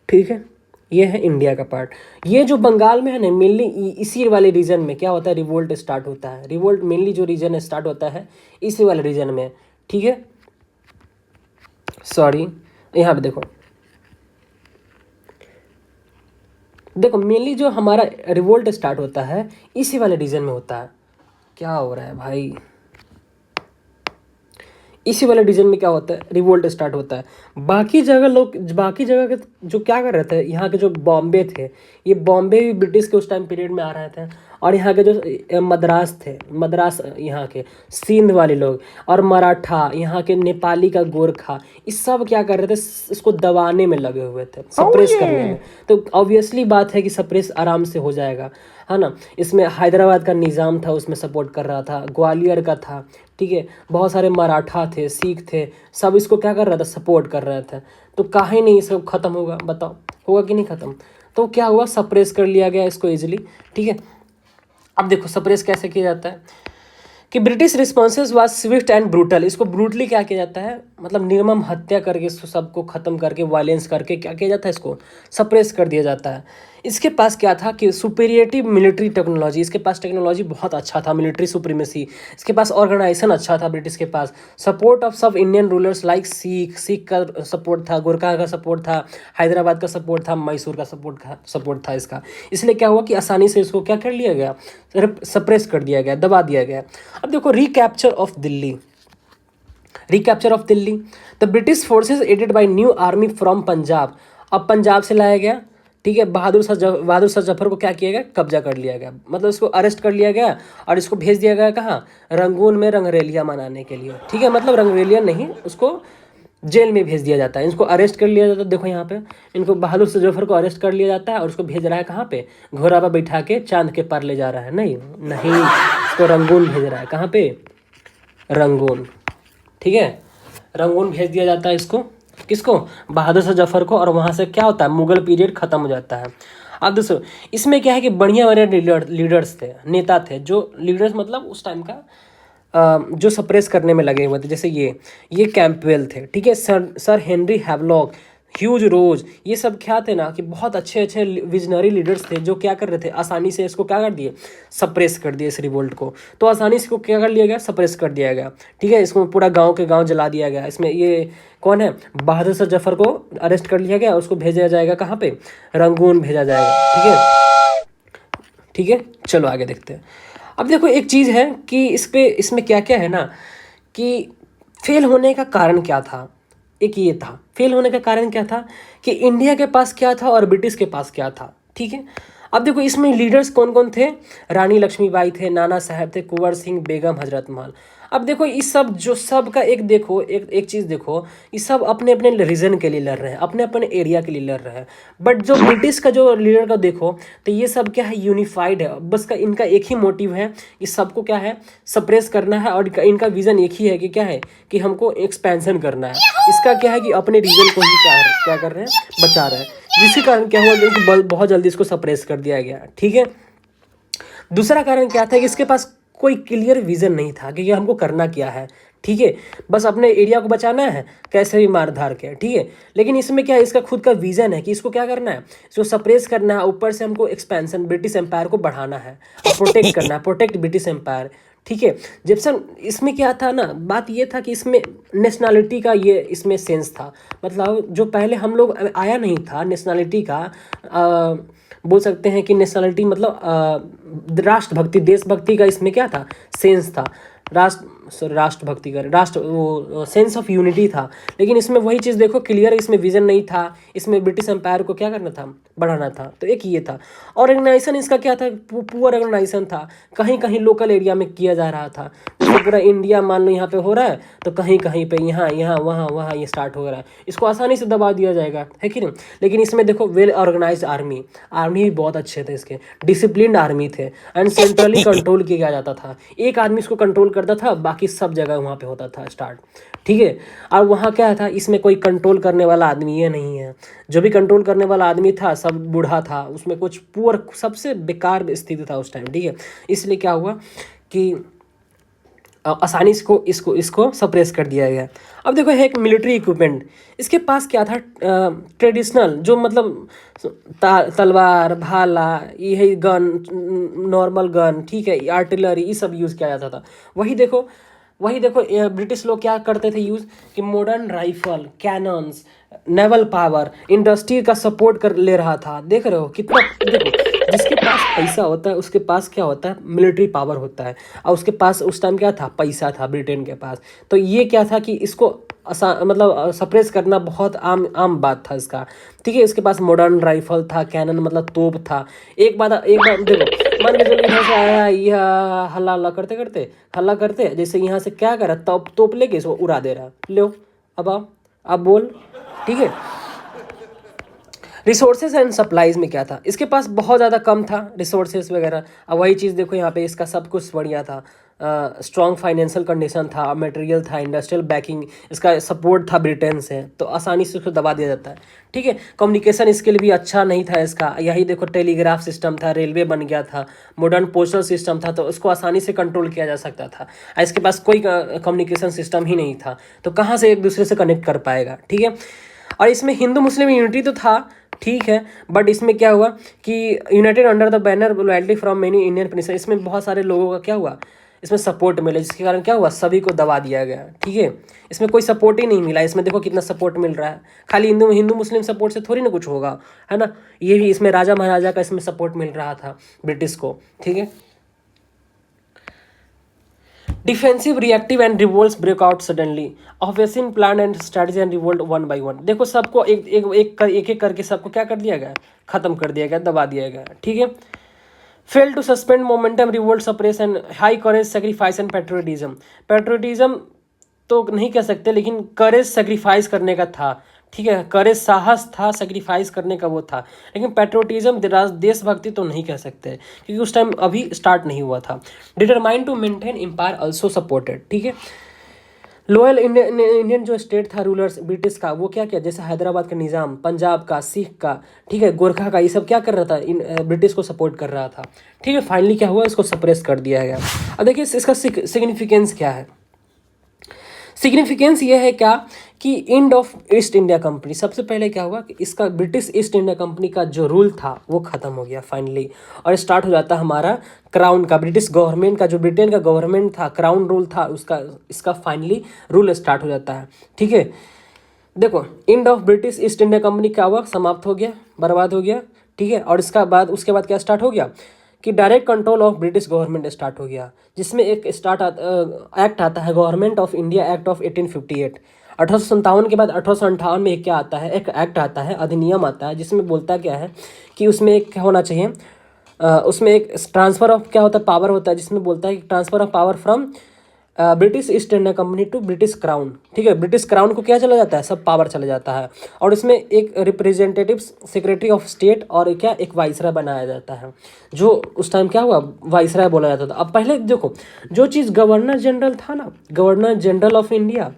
ठीक है, ये है इंडिया का पार्ट। ये जो बंगाल में है ना, मेनली इसी वाले रीजन में क्या होता है, रिवोल्ट स्टार्ट होता है। रिवोल्ट मेनली जो रीजन है स्टार्ट होता है इसी वाले रीजन में, ठीक है। सॉरी, यहाँ पे देखो मेनली जो हमारा रिवोल्ट स्टार्ट होता है इसी वाले रीजन में होता है। क्या हो रहा है भाई, इसी वाले रीजन में क्या होता है, रिवोल्ट स्टार्ट होता है। बाकी जगह के जो क्या कर रहे थे, यहाँ के जो बॉम्बे थे, ये बॉम्बे भी ब्रिटिश के उस टाइम पीरियड में आ रहे थे। और यहाँ के जो मद्रास यहाँ के सिंध वाले लोग, और मराठा, यहाँ के नेपाली का गोरखा, इस सब क्या कर रहे थे, इसको दबाने में लगे हुए थे, सप्रेस करने में। तो ऑब्वियसली बात है कि सप्रेस आराम से हो जाएगा, है ना। इसमें हैदराबाद का निज़ाम था, उसमें सपोर्ट कर रहा था, ग्वालियर का था, ठीक है, बहुत सारे मराठा थे, सिख थे, सब इसको क्या कर रहा था, सपोर्ट कर रहे थे। तो काहे नहीं सब खत्म होगा, बताओ होगा कि नहीं खत्म। तो क्या हुआ, सप्रेस कर लिया गया इसको इजीली, ठीक है। अब देखो सप्रेस कैसे किया जाता है कि British responses was Swift and brutal. इसको ब्रूटली क्या किया जाता है, मतलब निर्मम हत्या करके इसको सबको खत्म करके, वायलेंस करके क्या किया जाता है, इसको सप्रेस कर दिया जाता है। इसके पास क्या था कि सुपीरियरिटी मिलिट्री टेक्नोलॉजी, इसके पास टेक्नोलॉजी बहुत अच्छा था, मिलिट्री सुप्रीमेसी, इसके पास ऑर्गेनाइजेशन अच्छा था ब्रिटिश के पास, सपोर्ट ऑफ सब इंडियन रूलर्स लाइक सिख का सपोर्ट था, गोरखा का सपोर्ट था, हैदराबाद का सपोर्ट था, मैसूर का सपोर्ट था इसका। इसलिए क्या हुआ कि आसानी से इसको क्या कर लिया गया, सप्रेस कर दिया गया, दबा दिया गया। अब देखो recapture of Delhi, recapture of Delhi, the British forces aided by new army from Punjab, अब पंजाब से लाया गया, ठीक है। बहादुर शाह जफर को क्या किया गया, कब्जा कर लिया गया, मतलब इसको अरेस्ट कर लिया गया और इसको भेज दिया गया कहाँ, रंगून में रंगरेलिया मनाने के लिए, ठीक है। मतलब रंगरेलिया नहीं, उसको जेल में भेज दिया जाता है, इसको अरेस्ट कर लिया जाता है। देखो यहाँ पे इनको बहादुर शाह जफर को अरेस्ट कर लिया जाता है और उसको भेज रहा है कहाँ पे, घोड़ा पर बैठा के चांद के पार ले जा रहा है, नहीं नहीं, इसको रंगून भेज रहा है, कहाँ पे, रंगून, ठीक है। रंगून भेज दिया जाता है इसको, किसको, बहादुर शाह जफर को, और वहाँ से क्या होता है, मुगल पीरियड खत्म हो जाता है। अब दोस्तों इसमें क्या है कि बढ़िया बढ़िया लीडर्स थे, नेता थे, जो लीडर्स मतलब उस टाइम का जो सप्रेस करने में लगे हुए थे, जैसे ये कैंपवेल थे, ठीक है, सर हेनरी हैवलॉक, ह्यूज रोज, ये सब क्या थे ना कि बहुत अच्छे अच्छे विजनरी लीडर्स थे, जो क्या कर रहे थे, आसानी से इसको क्या कर दिए, सप्रेस कर दिए इस रिवोल्ट को। तो आसानी से इसको क्या कर लिया गया, सप्रेस कर दिया गया, ठीक है। इसको पूरा गांव के गांव जला दिया गया। इसमें ये कौन है, बहादुर शाह जफर को अरेस्ट कर लिया गया, उसको भेजा जाएगा कहाँ पे, रंगून भेजा जाएगा, ठीक है, ठीक है। चलो आगे देखते हैं। अब देखो एक चीज़ है कि इसमें क्या क्या है ना कि फेल होने का कारण क्या था, एक ये था, फेल होने का कारण क्या था कि इंडिया के पास क्या था और ब्रिटिश के पास क्या था, ठीक है। अब देखो इसमें लीडर्स कौन कौन थे, रानी लक्ष्मीबाई थे, नाना साहब थे, कुंवर सिंह, बेगम, हजरत महल। अब देखो इस सब जो सब का एक देखो एक चीज़ देखो, ये सब अपने अपने रीजन के लिए लड़ रहे हैं, अपने अपने एरिया के लिए लड़ रहे हैं। बट जो ब्रिटिश का जो लीडर का देखो तो ये सब क्या है, यूनिफाइड है, बस का इनका एक ही मोटिव है, इस सबको क्या है, सप्रेस करना है, और इनका विजन एक ही है कि क्या है, कि हमको एक्सपेंशन करना है। इसका क्या है कि अपने रीजन को ही क्या कर रहे हैं, बचा रहे हैं, जिसके कारण क्या हुआ कि बहुत जल्दी इसको सप्रेस कर दिया गया, ठीक है। दूसरा कारण क्या था कि इसके पास कोई क्लियर विजन नहीं था कि ये हमको करना क्या है, ठीक है। बस अपने एरिया को बचाना है, कैसे भी मार धार के, ठीक है। लेकिन इसमें क्या है, इसका खुद का विजन है कि इसको क्या करना है, इसको सप्रेस करना है, ऊपर से हमको एक्सपेंशन, ब्रिटिश एम्पायर को बढ़ाना है और प्रोटेक्ट करना है, प्रोटेक्ट ब्रिटिश एम्पायर, ठीक है। जिप्सन इसमें क्या था ना, बात ये था कि इसमें नेशनैलिटी का ये इसमें सेंस था, मतलब जो पहले हम लोग आया नहीं था नेशनैलिटी का, बोल सकते हैं कि नेशनैलिटी मतलब राष्ट्रभक्ति, देशभक्ति का इसमें क्या था, सेंस था, राष्ट्रभक्ति का वो सेंस ऑफ यूनिटी था। लेकिन इसमें वही चीज़ देखो क्लियर, इसमें विजन नहीं था, इसमें ब्रिटिश एम्पायर को क्या करना था, बढ़ाना था। तो एक ये था। ऑर्गेनाइजेशन इसका क्या था, पुअर ऑर्गेनाइजेशन था, कहीं कहीं लोकल एरिया में किया जा रहा था। जैसे पूरा इंडिया मान लो यहाँ पे हो रहा है, तो कहीं कहीं पे यहाँ वहाँ ये स्टार्ट हो रहा है, इसको आसानी से दबा दिया जाएगा, है कि नहीं। लेकिन इसमें देखो वेल ऑर्गेनाइज्ड आर्मी भी बहुत अच्छे थे इसके, डिसिप्लिन्ड आर्मी थे, एंड सेंट्रली कंट्रोल किया जाता था। एक आदमी इसको कंट्रोल करता था, बाकी सब जगह वहाँ पे होता था स्टार्ट, ठीक है। और वहाँ क्या था, इसमें कोई कंट्रोल करने वाला आदमी ये नहीं है, जो भी कंट्रोल करने वाला आदमी था सब बूढ़ा था, उसमें कुछ पुअर, सबसे बेकार स्थिति था उस टाइम, ठीक है। इसलिए क्या हुआ कि आसानी से इसको सप्रेस कर दिया गया। अब देखो है एक मिलिट्री इक्विपमेंट, इसके पास क्या था, ट्रेडिशनल जो मतलब तलवार, भाला, ये है गन, नॉर्मल गन, ठीक है, आर्टिलरी, ये सब यूज़ किया जाता था। वही देखो ब्रिटिश लोग क्या करते थे यूज़, कि modern rifle, cannons, naval power, industry का सपोर्ट कर ले रहा था। देख रहे हो कितना, देखो जिसके पास पैसा होता है उसके पास क्या होता है, मिलिट्री पावर होता है, और उसके पास उस टाइम क्या था, पैसा था ब्रिटेन के पास। तो ये क्या था कि इसको मतलब सप्रेस करना बहुत आम बात था इसका, ठीक है। इसके पास मॉडर्न राइफल था, कैनन मतलब तोप था। एक बार देखो, मान के चलो इधर से आया, यह हल्ला करते जैसे यहाँ से क्या कर रहा, तोप लेके इसको उड़ा दे रहा, लो अब बोल, ठीक है। रिसोर्सेज एंड सप्लाईज में क्या था, इसके पास बहुत ज़्यादा कम था रिसोर्सेज वगैरह। अब वही चीज़ देखो यहाँ पे, इसका सब कुछ बढ़िया था, स्ट्रॉन्ग फाइनेंशियल कंडीशन था, मटेरियल था, इंडस्ट्रियल बैकिंग, इसका सपोर्ट था ब्रिटेन से, तो आसानी से उसको दबा दिया जाता है, ठीक है। कम्युनिकेशन स्किल भी अच्छा नहीं था इसका, यही देखो टेलीग्राफ सिस्टम था, रेलवे बन गया था, मॉडर्न पोस्टल सिस्टम था, तो उसको आसानी से कंट्रोल किया जा सकता था। इसके पास कोई कम्युनिकेशन सिस्टम ही नहीं था, तो कहाँ से एक दूसरे से कनेक्ट कर पाएगा, ठीक है। और इसमें हिंदू मुस्लिम यूनिटी तो था, ठीक है, बट इसमें क्या हुआ कि United under the banner loyalty from many Indian princess, इसमें बहुत सारे लोगों का क्या हुआ, इसमें सपोर्ट मिला, जिसके कारण क्या हुआ, सभी को दबा दिया गया। ठीक है, इसमें कोई सपोर्ट ही नहीं मिला। इसमें देखो कितना सपोर्ट मिल रहा है, खाली हिंदू हिंदू मुस्लिम सपोर्ट से थोड़ी ना कुछ होगा, है ना। ये भी इसमें राजा महाराजा का इसमें सपोर्ट मिल रहा था ब्रिटिश को। ठीक है, defensive reactive and revolts break out suddenly, ऑफेसिन plan and strategy and revolt one by one. देखो सबको एक करके सबको क्या कर दिया गया, खत्म कर दिया गया, दबा दिया गया। ठीक है, fail to suspend momentum revolt suppress and high courage sacrifice and patriotism. Patriotism तो नहीं कह सकते, लेकिन करेज सेक्रीफाइस करने का था। ठीक है, करेज साहस था, सेक्रीफाइस करने का वो था, लेकिन पेट्रियोटिज्म देशभक्ति तो नहीं कह सकते, क्योंकि उस टाइम अभी स्टार्ट नहीं हुआ था। Determine to maintain empire also supported. ठीक है, लोयल इंडियन जो स्टेट था रूलर्स ब्रिटिश का, वो क्या किया, जैसे हैदराबाद का निज़ाम, पंजाब का, सिख का, ठीक है, गोरखा का, ये सब क्या कर रहा था, ब्रिटिश को सपोर्ट कर रहा था। ठीक है, फाइनली क्या हुआ, इसको सप्रेस कर दिया गया। अब देखिए इसका सिग्निफिकेंस क्या है। सिग्निफिकेंस ये है क्या कि end of east India company, सबसे पहले क्या हुआ कि इसका ब्रिटिश ईस्ट इंडिया कंपनी का जो रूल था वो ख़त्म हो गया फाइनली, और स्टार्ट हो जाता हमारा क्राउन का, ब्रिटिश गवर्नमेंट का, जो ब्रिटेन का गवर्नमेंट था, क्राउन रूल था उसका, इसका फाइनली रूल स्टार्ट हो जाता है। ठीक है, देखो end of British East India company क्या हुआ, समाप्त हो गया, बर्बाद हो गया। ठीक है, और इसका बाद उसके बाद क्या स्टार्ट हो गया कि direct control of British government start हो गया, जिसमें एक एक्ट आता है, government of India act of 1858। 1857 के बाद 1858 में एक क्या आता है, एक एक्ट आता है, अधिनियम आता है, जिसमें बोलता क्या है कि उसमें एक क्या होना चाहिए, उसमें एक ट्रांसफ़र ऑफ क्या होता है, पावर होता है, जिसमें बोलता है कि transfer of power from British East India Company to British crown. ठीक है, ब्रिटिश क्राउन को क्या चला जाता है, सब पावर चला जाता है, और इसमें एक रिप्रेजेंटेटिव सेक्रेटरी ऑफ स्टेट और क्या एक वाइसराय बनाया जाता है, जो उस टाइम क्या हुआ, वाइसराय बोला जाता था। अब पहले देखो जो चीज़ गवर्नर जनरल था ना, governor general of India,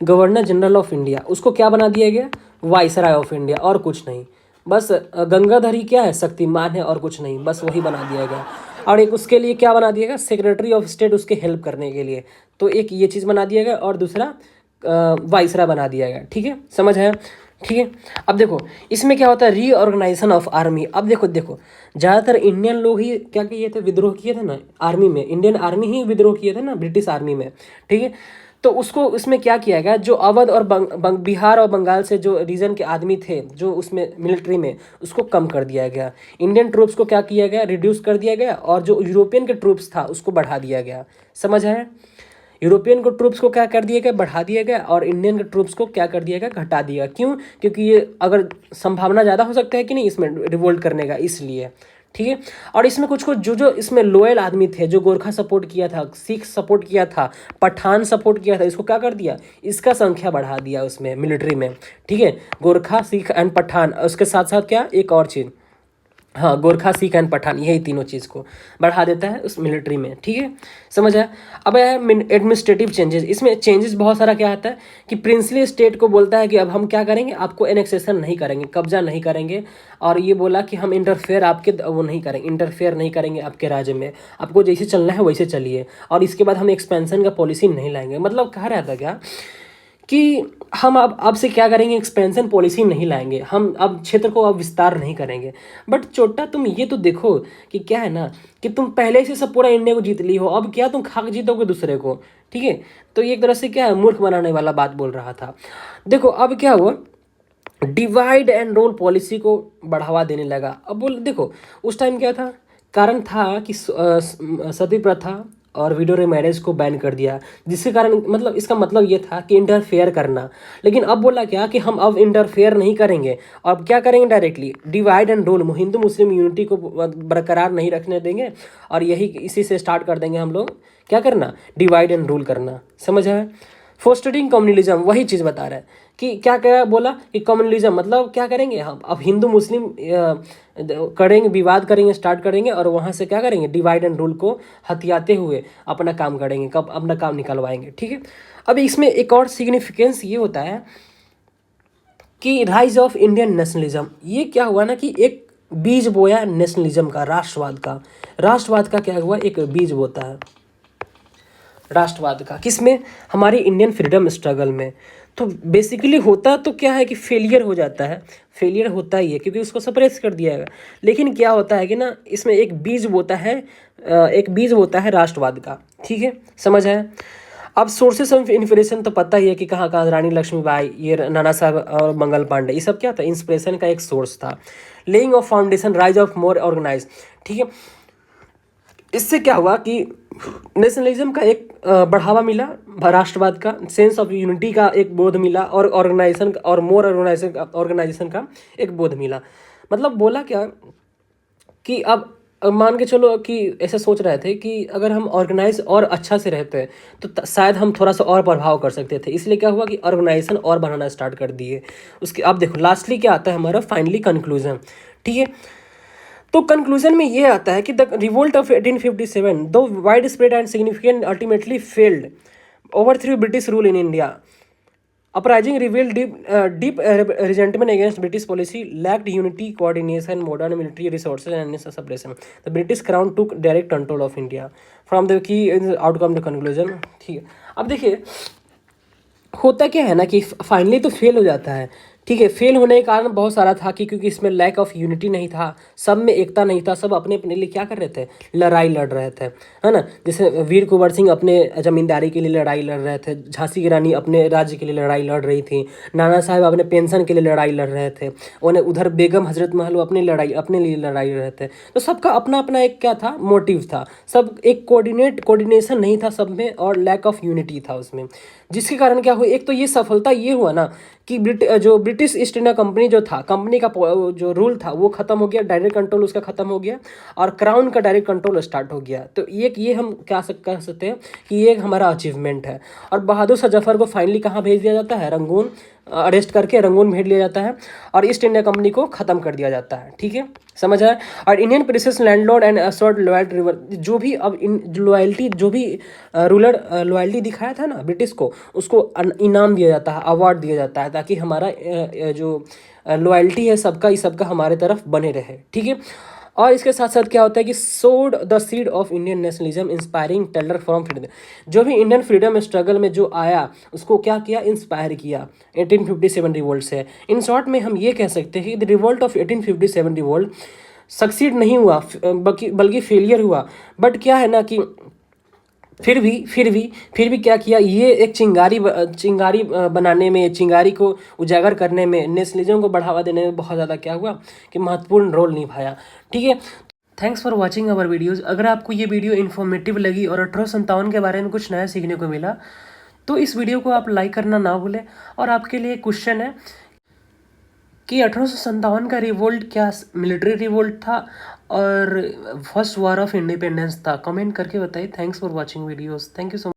governor general of India, उसको क्या बना दिया गया, वाइसराय ऑफ इंडिया, और कुछ नहीं, बस गंगाधर ही क्या है, शक्तिमान है, और कुछ नहीं, बस वही बना दिया गया। और एक उसके लिए क्या बना दिया गया, सेक्रेटरी ऑफ स्टेट, उसके हेल्प करने के लिए, तो एक ये चीज़ बना दिया गया, और दूसरा वाइसराय बना दिया गया। ठीक है, समझ है। ठीक है, अब देखो इसमें क्या होता है, रीऑर्गेनाइजेशन ऑफ आर्मी। अब देखो ज़्यादातर इंडियन लोग ही क्या किए थे, विद्रोह किए थे ना आर्मी में, इंडियन आर्मी ही विद्रोह किए थे ना ब्रिटिश आर्मी में। ठीक है, तो उसको उसमें क्या किया गया, जो अवध और बिहार और बंगाल से जो रीजन के आदमी थे जो उसमें मिलिट्री में, उसको कम कर दिया गया। इंडियन ट्रूप्स को क्या किया गया, रिड्यूस कर दिया गया, और जो यूरोपियन के ट्रूप्स था उसको बढ़ा दिया गया। समझ है, यूरोपियन को ट्रूप्स को क्या कर दिया गया, बढ़ा दिया गया, और इंडियन के ट्रूप्स को क्या कर दिया गया, घटा दिया। क्यों, क्योंकि ये अगर संभावना ज़्यादा हो सकता है कि नहीं इसमें रिवोल्ट करने का, इसलिए। ठीक है, और इसमें कुछ कुछ जो इसमें लोयल आदमी थे, जो गोरखा सपोर्ट किया था, सिख सपोर्ट किया था, पठान सपोर्ट किया था, इसको क्या कर दिया, इसका संख्या बढ़ा दिया उसमें मिलिट्री में। ठीक है, गोरखा, सिख एंड पठान, उसके साथ साथ क्या एक और चीज़, हाँ, गोरखा, सिख एंड पठान, यही तीनों चीज़ को बढ़ा देता है उस मिलिट्री में। ठीक है, समझ आया। अब है एडमिनिस्ट्रेटिव चेंजेस। इसमें चेंजेस बहुत सारा क्या आता है कि प्रिंसली स्टेट को बोलता है कि अब हम क्या करेंगे, आपको एनेक्सेशन नहीं करेंगे, कब्जा नहीं करेंगे, और ये बोला कि हम इंटरफेयर आपके वो नहीं करेंगे, इंटरफेयर नहीं करेंगे आपके राज्य में, आपको जैसे चलना है वैसे चलिए, और इसके बाद हम एक्सपेंशन का पॉलिसी नहीं लाएंगे। मतलब कहा रहता क्या कि हम अब से क्या करेंगे, एक्सपेंशन पॉलिसी नहीं लाएंगे, हम अब क्षेत्र को अब विस्तार नहीं करेंगे। बट छोटा तुम ये तो देखो कि क्या है ना कि तुम पहले से सब पूरा इंडिया को जीत ली हो, अब क्या तुम खाक जीतोगे दूसरे को। ठीक है, तो ये एक तरह से क्या है, मूर्ख बनाने वाला बात बोल रहा था। देखो अब क्या हुआ, डिवाइड एंड रूल पॉलिसी को बढ़ावा देने लगा। अब बोल देखो उस टाइम क्या था, कारण था कि सती प्रथा और विडो मैरिज को बैन कर दिया, जिसके कारण मतलब इसका मतलब ये था कि इंटरफेयर करना। लेकिन अब बोला क्या कि हम अब इंटरफेयर नहीं करेंगे, अब क्या करेंगे, directly divide and rule, Hindu Muslim unity को बरकरार नहीं रखने देंगे, और यही इसी से स्टार्ट कर देंगे हम लोग क्या करना, डिवाइड एंड रूल करना। समझ है, फोस्टरिंग कम्युनलिज्म, वही चीज़ बता रहा है कि क्या क्या बोला कि कम्युनलिज्म मतलब क्या करेंगे हम, अब हिंदू मुस्लिम करेंगे, विवाद करेंगे, स्टार्ट करेंगे, और वहाँ से क्या करेंगे, डिवाइड एंड रूल को हथियाते हुए अपना काम करेंगे, कब अपना काम निकलवाएंगे। ठीक है, अब इसमें एक और सिग्निफिकेंस ये होता है कि राइज ऑफ इंडियन नेशनलिज्म। ये क्या हुआ ना कि एक बीज बोया नेशनलिज्म का, राष्ट्रवाद का क्या हुआ, एक बीज बोता है राष्ट्रवाद का, किसमें, हमारी इंडियन फ्रीडम स्ट्रगल में। तो बेसिकली होता तो क्या है कि फेलियर हो जाता है, फेलियर होता ही है क्योंकि उसको सप्रेस कर दिया है। लेकिन क्या होता है कि ना इसमें एक बीज बोता है, एक बीज बोता है राष्ट्रवाद का। ठीक है, समझ है। अब सोर्सेस ऑफ इंस्पिरेशन तो पता ही है कि कहाँ कहाँ, रानी लक्ष्मीबाई, ये नाना साहब और मंगल पांडे, ये सब क्या था, इंस्पिरेशन का एक सोर्स था। Laying of foundation, rise of more organise. ठीक है, इससे क्या हुआ कि नेशनलिज्म का एक बढ़ावा मिला, राष्ट्रवाद का, सेंस ऑफ यूनिटी का एक बोध मिला, और ऑर्गेनाइजेशन और मोर ऑर्गेनाइजेशन का एक बोध मिला। मतलब बोला क्या कि अब मान के चलो कि ऐसे सोच रहे थे कि अगर हम ऑर्गेनाइज और अच्छा से रहते हैं तो शायद हम थोड़ा सा और प्रभाव कर सकते थे। इसलिए क्या हुआ कि ऑर्गेनाइजेशन और बनाना स्टार्ट कर दिए उसके। अब देखो लास्टली क्या आता है हमारा फाइनली कंक्लूजन। ठीक है, तो कंक्लूजन में ये आता है कि द रिवोल्ट ऑफ 1857 दो wide spread and significant ultimately failed over through British rule in India. Uprising revealed deep resentment against British policy, lacked unity, coordination, modern military resources, and suppression. The British Crown took direct control of India. From the key outcome, the conclusion. ठीक है, अब देखिए होता क्या है ना कि फाइनली तो फेल हो जाता है। ठीक है, फेल होने के कारण बहुत सारा था कि क्योंकि इसमें लैक ऑफ यूनिटी नहीं था, सब में एकता नहीं था, सब अपने अपने लिए क्या कर रहे थे, लड़ाई लड़ रहे थे, है ना। जैसे वीर कुंवर सिंह अपने जमींदारी के लिए लड़ाई लड़ रहे थे, झांसी की रानी अपने राज्य के लिए लड़ाई लड़ रही थी, नाना साहब अपने पेंशन के लिए लड़ाई लड़ रहे थे, उन्हें उधर बेगम हजरत महल वो अपने लिए लड़ाई लड़ रहे थे। तो सबका अपना अपना एक क्या था, मोटिव था, सब एक कोऑर्डिनेशन नहीं था सब में, और लैक ऑफ यूनिटी था उसमें। जिसके कारण क्या हुआ, एक तो ये सफलता ये हुआ ना कि जो ब्रिटिश ईस्ट इंडिया कंपनी जो था, कंपनी का जो रूल था वो खत्म हो गया, डायरेक्ट कंट्रोल उसका खत्म हो गया, और क्राउन का डायरेक्ट कंट्रोल स्टार्ट हो गया। तो ये हम क्या कह सकते हैं कि ये एक हमारा अचीवमेंट है। और बहादुर शाह जफर को फाइनली कहाँ भेज दिया जाता है, रंगून, अरेस्ट करके रंगून भेज लिया जाता है, और ईस्ट इंडिया कंपनी को ख़त्म कर दिया जाता है। ठीक है, समझ आया। और Indian princess landlord and assert loyalty river, जो भी अब इन लॉयल्टी, जो भी रूलर लॉयल्टी दिखाया था ना ब्रिटिश को, उसको इनाम दिया जाता है, अवार्ड दिया जाता है, ताकि हमारा जो लॉयल्टी है सबका, इस सबका हमारे तरफ बने रहे। ठीक है, और इसके साथ साथ क्या होता है कि sowed the seed of Indian nationalism inspiring tailor from freedom, जो भी इंडियन फ्रीडम स्ट्रगल में जो आया उसको क्या किया, इंस्पायर किया 1857 रिवोल्ट से। इन शॉर्ट में हम ये कह सकते हैं कि the revolt of 1857 revolt succeed नहीं हुआ, बल्कि फेलियर हुआ। बट क्या है ना कि फिर भी क्या किया, ये एक चिंगारी बनाने में, चिंगारी को उजागर करने में, नेशनलिज्म को बढ़ावा देने में बहुत ज़्यादा क्या हुआ कि महत्वपूर्ण रोल निभाया। ठीक है, thanks for watching our videos. अगर आपको ये वीडियो इन्फॉर्मेटिव लगी और 1857 के बारे में कुछ नया सीखने को मिला तो इस वीडियो को आप लाइक करना ना भूलें। और आपके लिए क्वेश्चन है कि 1857 का रिवोल्ट क्या मिलिट्री रिवोल्ट था और फर्स्ट वॉर ऑफ इंडिपेंडेंस था, कमेंट करके बताइए। Thanks for watching videos, thank you so much.